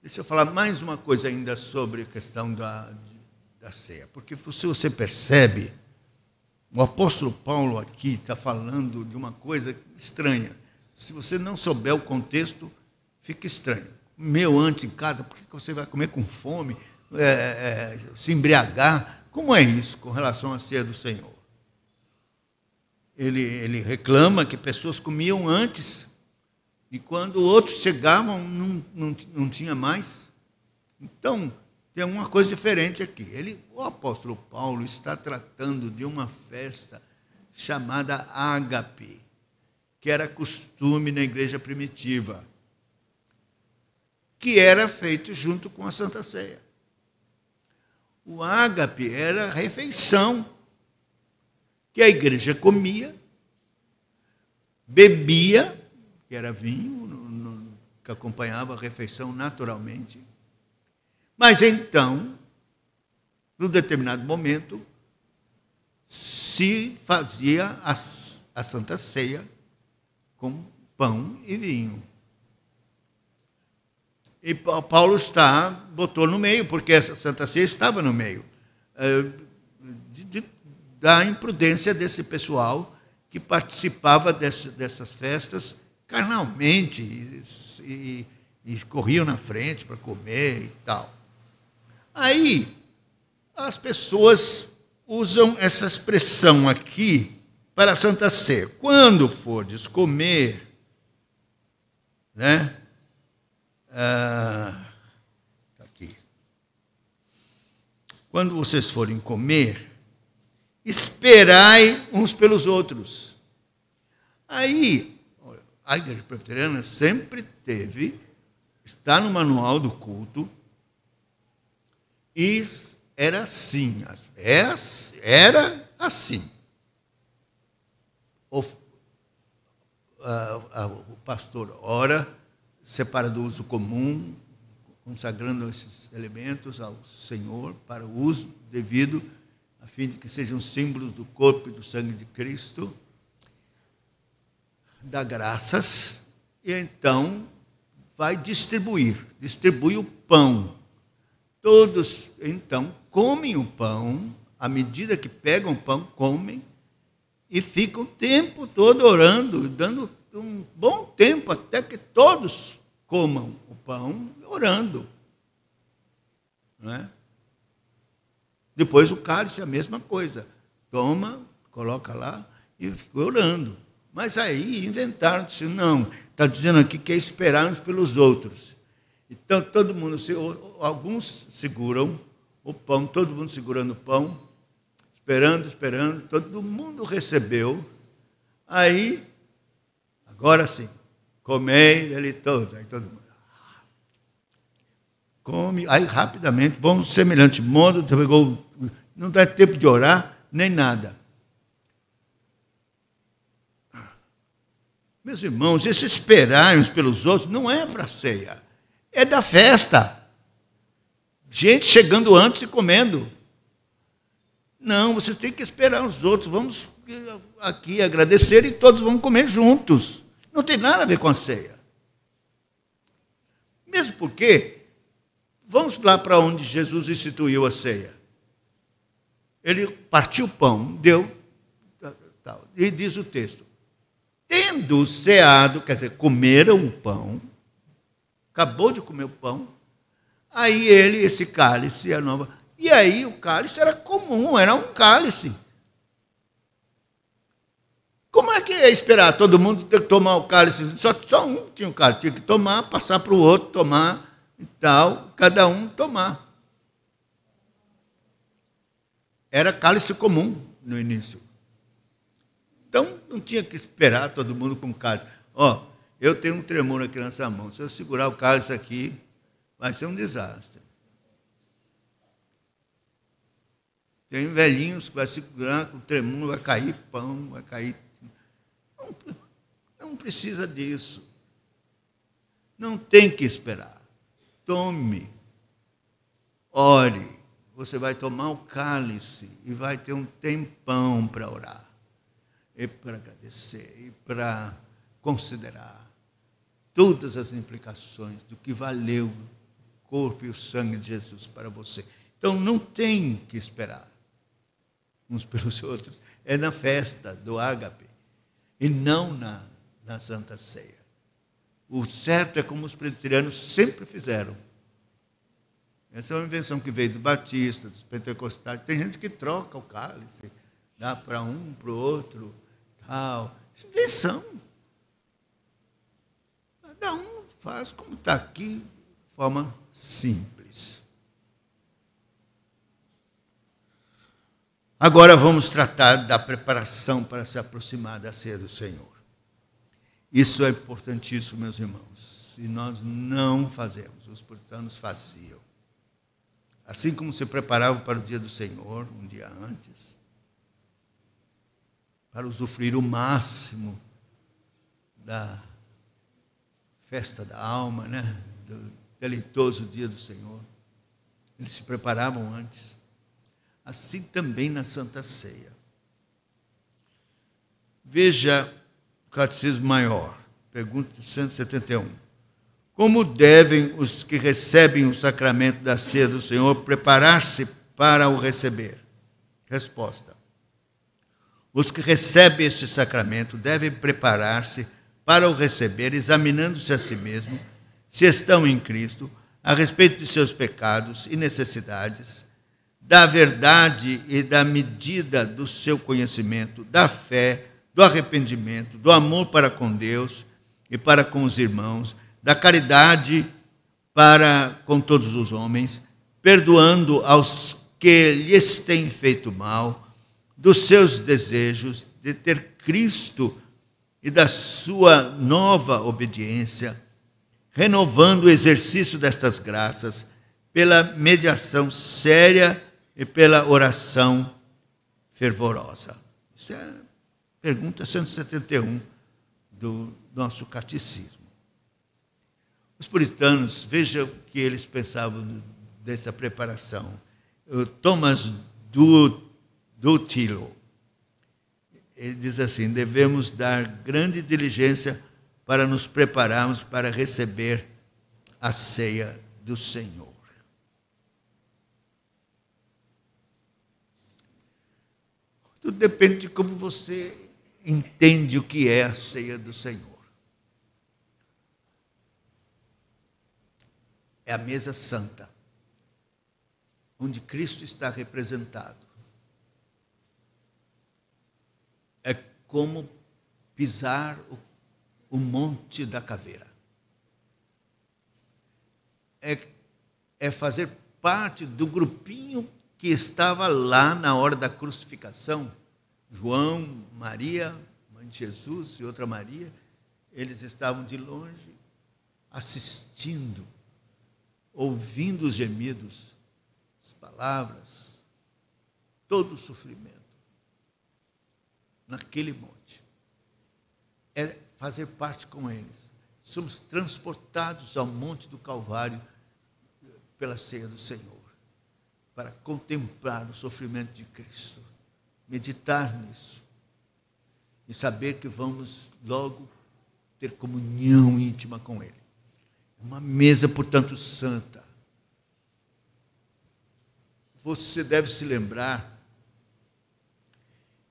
Deixa eu falar mais uma coisa ainda sobre a questão da ceia, porque se você percebe, o apóstolo Paulo aqui está falando de uma coisa estranha. Se você não souber o contexto, fica estranho. Comeu antes em casa, por que você vai comer com fome, se embriagar? Como é isso com relação à ceia do Senhor? Ele reclama que pessoas comiam antes, e quando outros chegavam, não tinha mais. Então, tem uma coisa diferente aqui. O apóstolo Paulo está tratando de uma festa chamada ágape, que era costume na igreja primitiva, que era feito junto com a Santa Ceia. O ágape era a refeição que a igreja comia, bebia, que era vinho, que acompanhava a refeição naturalmente. Mas então, num determinado momento, se fazia a Santa Ceia com pão e vinho. E Paulo botou no meio, porque essa Santa Ceia estava no meio, da imprudência desse pessoal que participava dessas festas carnalmente e corriam na frente para comer e tal. Aí, as pessoas usam essa expressão aqui para a Santa Ceia. Quando fordes comer, né? Aqui. Quando vocês forem comer, esperai uns pelos outros. Aí, a Igreja Presbiteriana sempre teve, está no manual do culto, e era assim, era assim. O pastor ora, separa do uso comum, consagrando esses elementos ao Senhor para o uso devido, a fim de que sejam símbolos do corpo e do sangue de Cristo, dá graças, e então vai distribui o pão. Todos, então, comem o pão, à medida que pegam o pão, comem, e ficam o tempo todo orando, dando um bom tempo até que todos comam o pão, orando. Não é? Depois o cálice é a mesma coisa. Toma, coloca lá e fica orando. Mas aí inventaram-se, não, está dizendo aqui que é esperar uns pelos outros. Então todo mundo, alguns seguram o pão, todo mundo segurando o pão, esperando, todo mundo recebeu. Aí, agora sim, comei dele todo. Aí todo mundo come, aí rapidamente, bom, semelhante modo, não dá tempo de orar, nem nada. Meus irmãos, esse esperar uns pelos outros não é para a ceia, é da festa. Gente chegando antes e comendo. Não, você tem que esperar os outros, vamos aqui agradecer e todos vão comer juntos. Não tem nada a ver com a ceia. Mesmo porque, vamos lá para onde Jesus instituiu a ceia. Ele partiu o pão, deu, e diz o texto, tendo ceado, quer dizer, comeram o pão, acabou de comer o pão, aí esse cálice, e aí o cálice era comum, era um cálice. Como é que ia esperar todo mundo ter que tomar o cálice? Só um tinha o cálice, tinha que tomar, passar para o outro, tomar e tal, cada um tomar. Era cálice comum no início. Então, não tinha que esperar todo mundo com cálice. Eu tenho um tremor aqui nessa mão. Se eu segurar o cálice aqui, vai ser um desastre. Tem velhinhos que vai segurar com o tremor, vai cair pão, vai cair... Não precisa disso. Não tem que esperar. Tome. Ore. Você vai tomar o cálice e vai ter um tempão para orar. E para agradecer, e para considerar todas as implicações do que valeu o corpo e o sangue de Jesus para você. Então, não tem que esperar uns pelos outros. É na festa do ágape e não na Santa Ceia. O certo é como os presbiterianos sempre fizeram. Essa é uma invenção que veio dos batistas, dos pentecostais. Tem gente que troca o cálice, dá para um, para o outro, tal. Isso é invenção. Cada um faz como está aqui, de forma simples. Agora vamos tratar da preparação para se aproximar da ceia do Senhor. Isso é importantíssimo, meus irmãos. Se nós não fazemos, os puritanos faziam. Assim como se preparavam para o dia do Senhor, um dia antes, para usufruir o máximo da festa da alma, né? Do deleitoso dia do Senhor. Eles se preparavam antes. Assim também na Santa Ceia. Veja o Catecismo Maior, pergunta 171. Como devem os que recebem o sacramento da ceia do Senhor preparar-se para o receber? Resposta. Os que recebem este sacramento devem preparar-se para o receber, examinando-se a si mesmo, se estão em Cristo, a respeito de seus pecados e necessidades, da verdade e da medida do seu conhecimento, da fé, do arrependimento, do amor para com Deus e para com os irmãos, da caridade para com todos os homens, perdoando aos que lhes têm feito mal, dos seus desejos de ter Cristo e da sua nova obediência, renovando o exercício destas graças pela mediação séria e pela oração fervorosa. Isso é a pergunta 171 do nosso catecismo. Os puritanos, vejam o que eles pensavam dessa preparação. O Thomas Dutilo, ele diz assim: devemos dar grande diligência para nos prepararmos para receber a ceia do Senhor. Tudo depende de como você entende o que é a ceia do Senhor. É a mesa santa, onde Cristo está representado. É como pisar o Monte da Caveira. É fazer parte do grupinho que estava lá na hora da crucificação. João, Maria, mãe de Jesus e outra Maria, eles estavam de longe assistindo, ouvindo os gemidos, as palavras, todo o sofrimento naquele monte. É fazer parte com eles. Somos transportados ao Monte do Calvário pela ceia do Senhor, para contemplar o sofrimento de Cristo, meditar nisso e saber que vamos logo ter comunhão íntima com Ele. Uma mesa, portanto, santa. Você deve se lembrar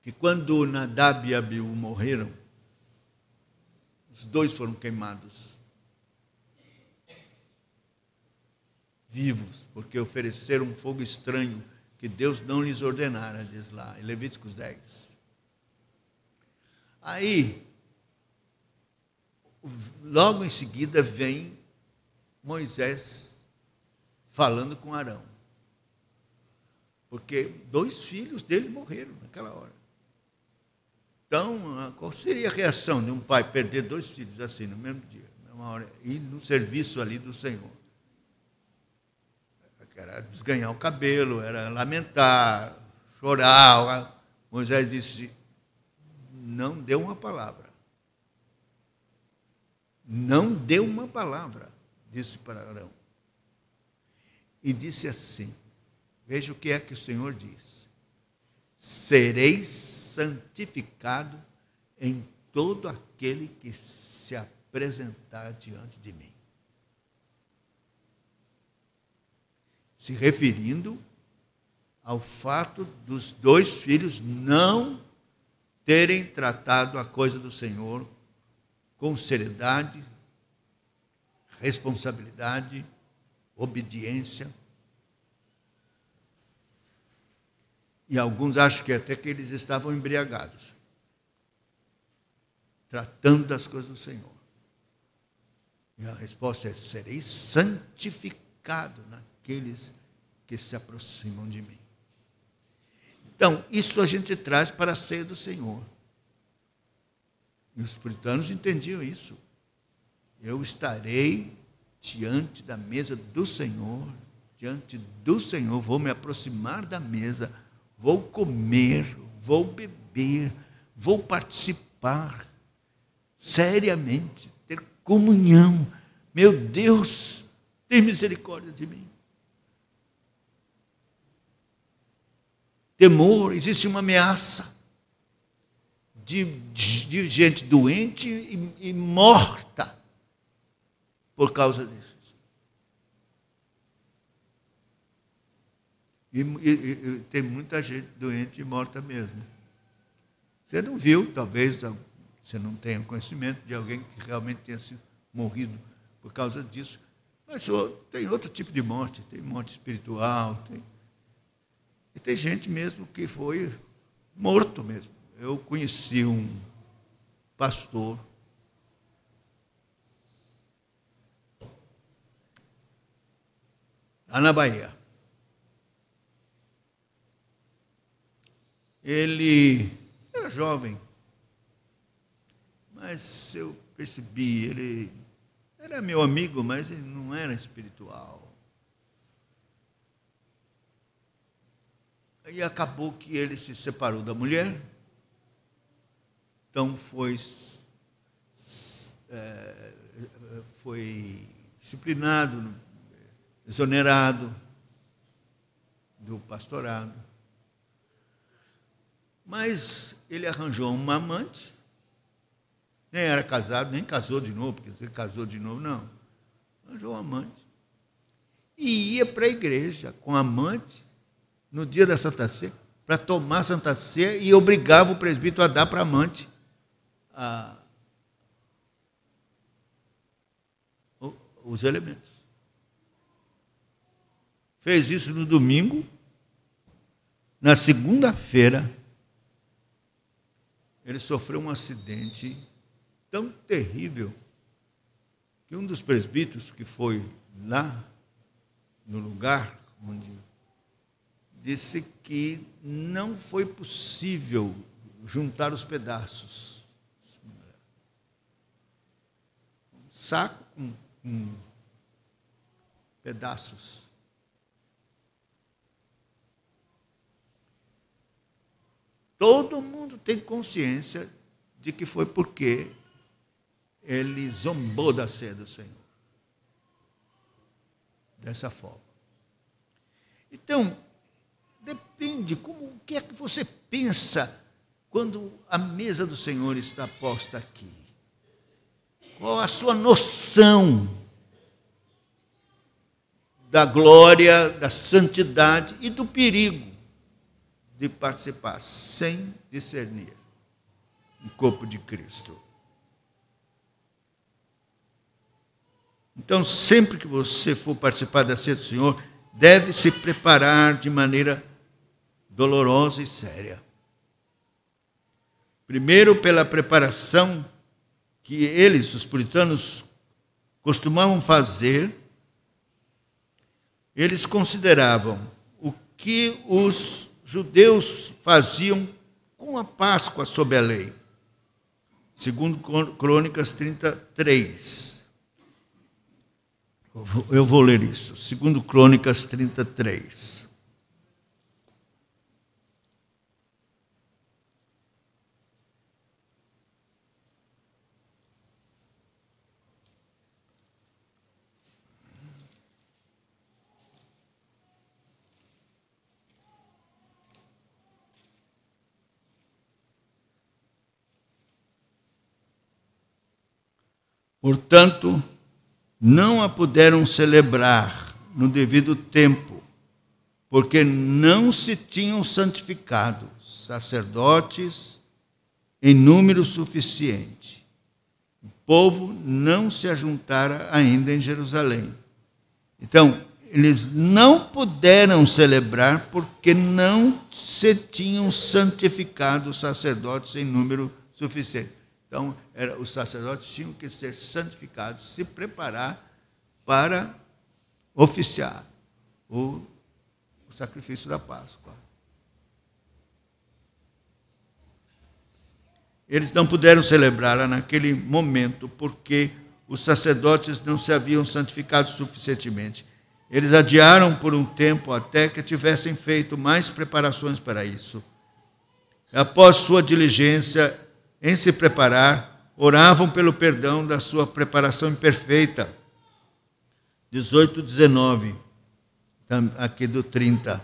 que quando Nadab e Abiú morreram, os dois foram queimados vivos, porque ofereceram um fogo estranho que Deus não lhes ordenara, diz lá, em Levíticos 10. Aí, logo em seguida, vem Moisés falando com Arão, porque 2 filhos dele morreram naquela hora. Então, qual seria a reação de um pai perder 2 filhos assim, no mesmo dia, na mesma hora, e no serviço ali do Senhor? Era desganhar o cabelo, era lamentar, chorar. Moisés disse: não deu uma palavra. Não deu uma palavra, disse para Arão. E disse assim, veja o que é que o Senhor diz: sereis santificado em todo aquele que se apresentar diante de mim. Se referindo ao fato dos 2 filhos não terem tratado a coisa do Senhor com seriedade, responsabilidade, obediência. E alguns acham que até que eles estavam embriagados, tratando das coisas do Senhor. E a resposta é: sereis santificado naqueles que se aproximam de mim. Então, isso a gente traz para a ceia do Senhor. E os puritanos entendiam isso. Eu estarei diante da mesa do Senhor, diante do Senhor, vou me aproximar da mesa, vou comer, vou beber, vou participar seriamente, ter comunhão. Meu Deus, tem misericórdia de mim. Temor, existe uma ameaça de gente doente e morta por causa disso. E tem muita gente doente e morta mesmo. Você não viu, talvez, você não tenha conhecimento de alguém que realmente tenha morrido por causa disso. Mas tem outro tipo de morte, tem morte espiritual, e tem gente mesmo que foi morto mesmo. Eu conheci um pastor lá na Bahia. Ele era jovem, mas eu percebi, ele era meu amigo, mas ele não era espiritual. E acabou que ele se separou da mulher, então foi disciplinado, exonerado do pastorado. Mas ele arranjou uma amante, nem era casado, nem casou de novo, porque se ele casou de novo, não. Arranjou uma amante. E ia para a igreja com a amante, no dia da Santa Ceia, para tomar a Santa Ceia, e obrigava o presbítero a dar para a amante os elementos. Fez isso no domingo. Na segunda-feira, ele sofreu um acidente tão terrível que um dos presbíteros que foi lá no lugar onde disse que não foi possível juntar os pedaços. Um saco com pedaços. Todo mundo tem consciência de que foi porque ele zombou da ceia do Senhor. Dessa forma. Então, depende o que é que você pensa quando a mesa do Senhor está posta aqui. Qual a sua noção da glória, da santidade e do perigo de participar sem discernir o corpo de Cristo? Então, sempre que você for participar da ceia do Senhor, deve se preparar de maneira dolorosa e séria. Primeiro, pela preparação que eles, os puritanos, costumavam fazer, eles consideravam o que os judeus faziam com a Páscoa sob a lei. Segundo Crônicas 33. Eu vou ler isso. Segundo Crônicas 33. Portanto, não a puderam celebrar no devido tempo, porque não se tinham santificado sacerdotes em número suficiente. O povo não se ajuntara ainda em Jerusalém. Então, eles não puderam celebrar porque não se tinham santificado sacerdotes em número suficiente. Então, os sacerdotes tinham que ser santificados, se preparar para oficiar o sacrifício da Páscoa. Eles não puderam celebrá-la naquele momento porque os sacerdotes não se haviam santificado suficientemente. Eles adiaram por um tempo até que tivessem feito mais preparações para isso. Após sua diligência em se preparar, oravam pelo perdão da sua preparação imperfeita. 18, 19, aqui do 30.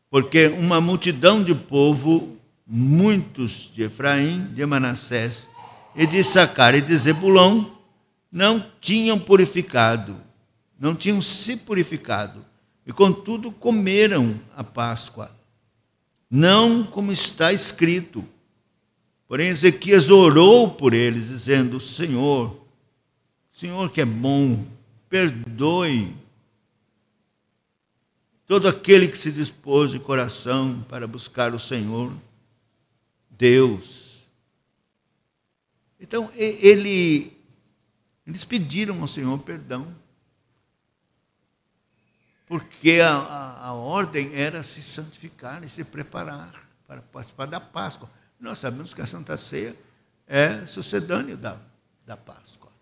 Porque uma multidão de povo, muitos de Efraim, de Manassés, e de Issacar e de Zebulão, não tinham se purificado, e contudo comeram a Páscoa. Não como está escrito, Porém, Ezequias orou por eles, dizendo: Senhor que é bom, perdoe todo aquele que se dispôs de coração para buscar o Senhor, Deus. Então, eles pediram ao Senhor perdão, porque a ordem era se santificar e se preparar para participar da Páscoa. Nós sabemos que a Santa Ceia é sucedâneo da Páscoa.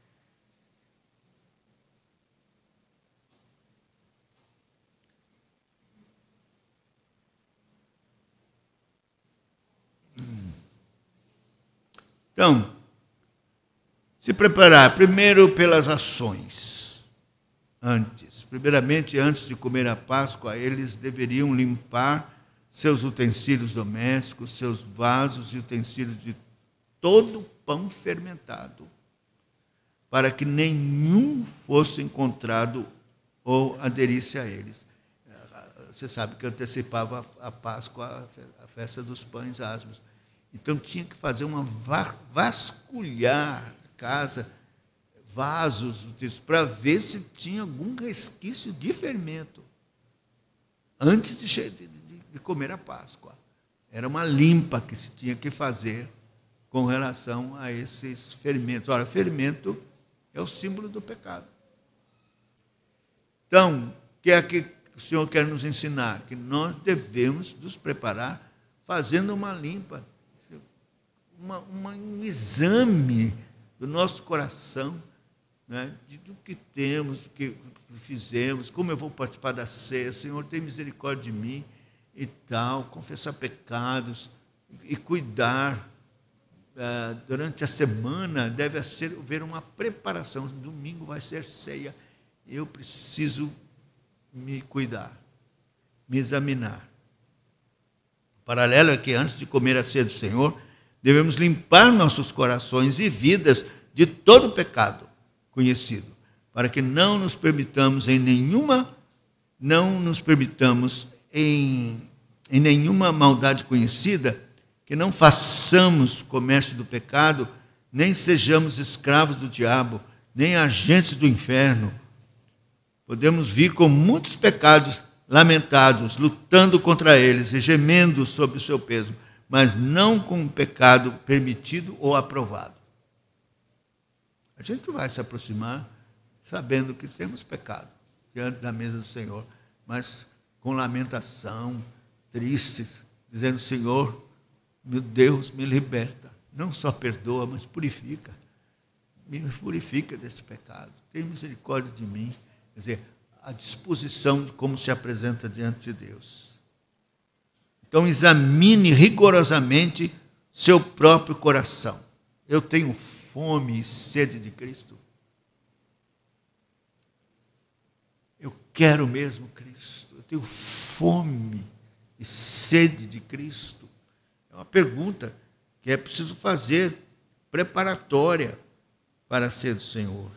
Então, se preparar primeiro pelas ações. Primeiramente, antes de comer a Páscoa, eles deveriam limpar seus utensílios domésticos, seus vasos e utensílios de todo pão fermentado, para que nenhum fosse encontrado ou aderisse a eles. Você sabe que antecipava a Páscoa, a festa dos pães asmos. Então tinha que fazer vasculhar a casa, vasos, para ver se tinha algum resquício de fermento antes de comer a Páscoa. Era uma limpa que se tinha que fazer com relação a esses fermentos. Ora, fermento é o símbolo do pecado. Então, o que é que o Senhor quer nos ensinar? Que nós devemos nos preparar fazendo uma limpa, um exame do nosso coração, né, do que temos, do que fizemos, como eu vou participar da ceia. Senhor, tem misericórdia de mim e tal, confessar pecados e cuidar. Durante a semana deve haver uma preparação. Domingo vai ser ceia. Eu preciso me cuidar, me examinar. O paralelo é que antes de comer a ceia do Senhor, devemos limpar nossos corações e vidas de todo pecado conhecido, para que não nos permitamos em nenhuma maldade conhecida, que não façamos comércio do pecado, nem sejamos escravos do diabo, nem agentes do inferno. Podemos vir com muitos pecados lamentados, lutando contra eles e gemendo sobre o seu peso, mas não com um pecado permitido ou aprovado. A gente vai se aproximar sabendo que temos pecado diante da mesa do Senhor, mas com lamentação, tristes, dizendo: Senhor, meu Deus, me liberta. Não só perdoa, mas purifica. Me purifica desse pecado. Tem misericórdia de mim. Quer dizer, a disposição de como se apresenta diante de Deus. Então, examine rigorosamente seu próprio coração. Eu tenho fome e sede de Cristo? Eu quero mesmo Cristo? Eu tenho fome e sede de Cristo? É uma pergunta que é preciso fazer, preparatória para a ceia do Senhor.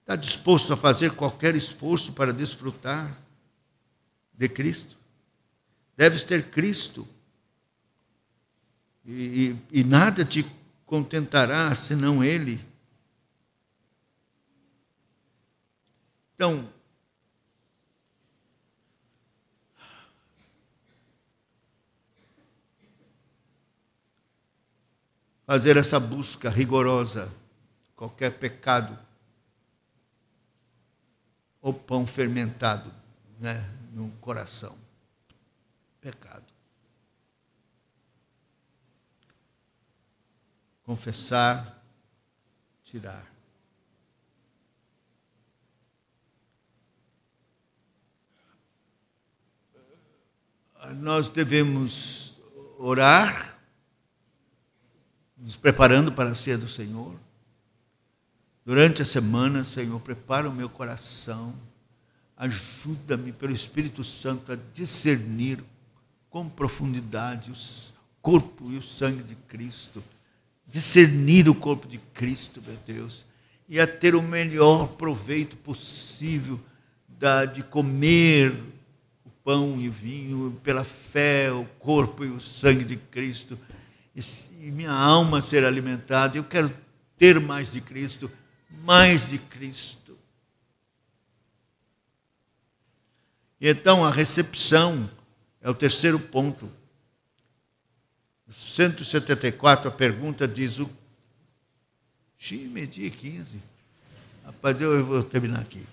Está disposto a fazer qualquer esforço para desfrutar de Cristo? Deves ter Cristo. E nada te contentará senão Ele. Então, fazer essa busca rigorosa, qualquer pecado, ou pão fermentado, né, no coração. Pecado. Confessar, tirar. Nós devemos orar, nos preparando para a ceia do Senhor. Durante a semana, Senhor, prepara o meu coração, ajuda-me pelo Espírito Santo a discernir com profundidade o corpo e o sangue de Cristo, discernir o corpo de Cristo, meu Deus, e a ter o melhor proveito possível de comer o pão e vinho, pela fé, o corpo e o sangue de Cristo, e minha alma ser alimentada. Eu quero ter mais de Cristo, mais de Cristo. E então a recepção é o terceiro ponto. 174, a pergunta diz o... Meio-dia 15. Rapaz, eu vou terminar aqui.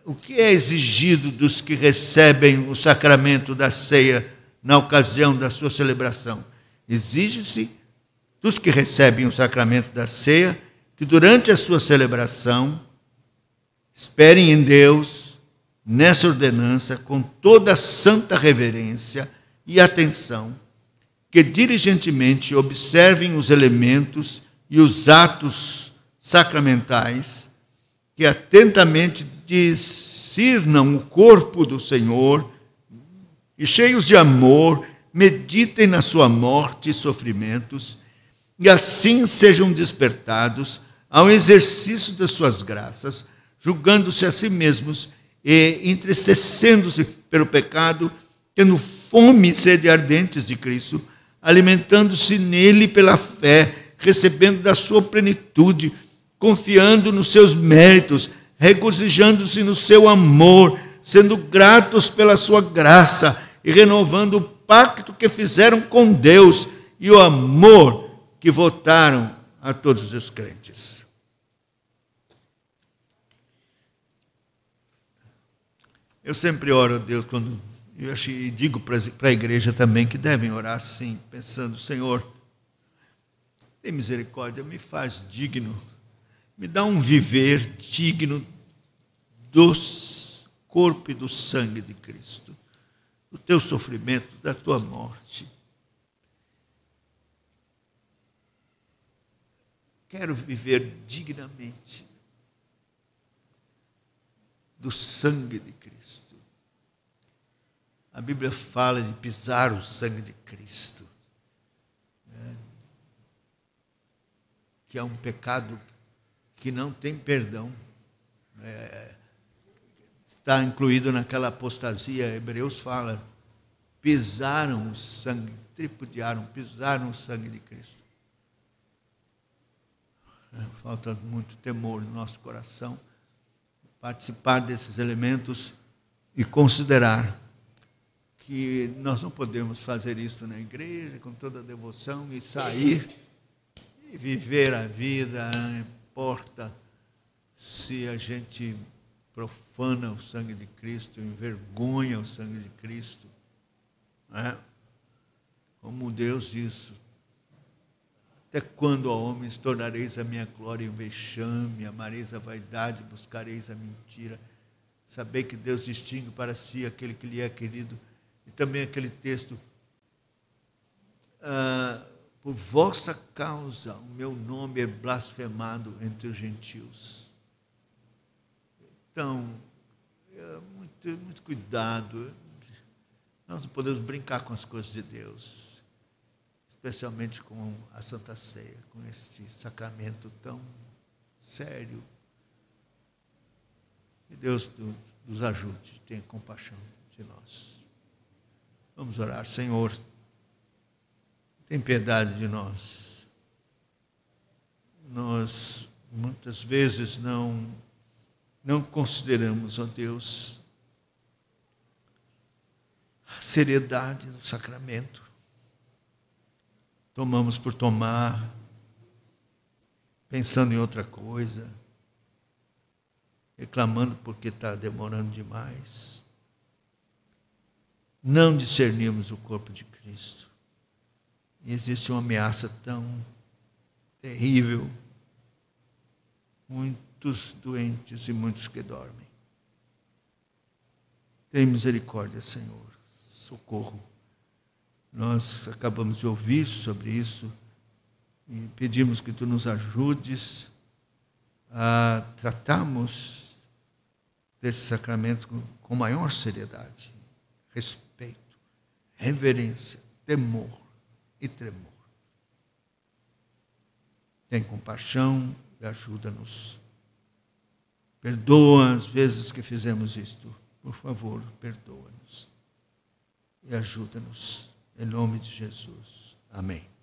O que é exigido dos que recebem o sacramento da ceia na ocasião da sua celebração? Exige-se dos que recebem o sacramento da ceia que durante a sua celebração esperem em Deus, nessa ordenança, com toda a santa reverência e atenção, que diligentemente observem os elementos e os atos sacramentais, que atentamente discernam o corpo do Senhor e, cheios de amor, meditem na sua morte e sofrimentos, e assim sejam despertados ao exercício das suas graças, julgando-se a si mesmos e entristecendo-se pelo pecado, tendo fome e sede ardentes de Cristo, alimentando-se nele pela fé, recebendo da sua plenitude, confiando nos seus méritos, regozijando-se no seu amor, sendo gratos pela sua graça e renovando o pacto que fizeram com Deus e o amor que votaram a todos os crentes. Eu sempre oro a Deus e digo para a igreja também que devem orar assim, pensando: Senhor, tem misericórdia, me faz digno, me dá um viver digno do corpo e do sangue de Cristo, do teu sofrimento, da tua morte. Quero viver dignamente do sangue de Cristo. A Bíblia fala de pisar o sangue de Cristo, que é um pecado que não tem perdão. Está incluído naquela apostasia. Hebreus fala: pisaram o sangue, tripudiaram, pisaram o sangue de Cristo. Falta muito temor no nosso coração, participar desses elementos e considerar que nós não podemos fazer isso na igreja com toda a devoção e sair e viver a vida. Não importa se a gente profana o sangue de Cristo, envergonha o sangue de Cristo. Como Deus diz: até quando, ó homens, tornareis a minha glória em vexame, amareis a vaidade, buscareis a mentira? Saber que Deus distingue para si aquele que lhe é querido. E também aquele texto: por vossa causa o meu nome é blasfemado entre os gentios. Então, muito cuidado. Nós não podemos brincar com as coisas de Deus, especialmente com a Santa Ceia, com este sacramento tão sério. Que Deus nos ajude, tenha compaixão de nós. Vamos orar. Senhor, tem piedade de nós. Nós, muitas vezes, não consideramos, ó Deus, a seriedade do sacramento. Tomamos por tomar, pensando em outra coisa, reclamando porque está demorando demais. Não discernimos o corpo de Cristo. E existe uma ameaça tão terrível. Muitos doentes e muitos que dormem. Tem misericórdia, Senhor. Socorro. Nós acabamos de ouvir sobre isso e pedimos que Tu nos ajudes a tratarmos desse sacramento com maior seriedade, respeito, reverência, temor e tremor. Tem compaixão e ajuda-nos. Perdoa as vezes que fizemos isto por favor, perdoa-nos e ajuda-nos. Em nome de Jesus. Amém.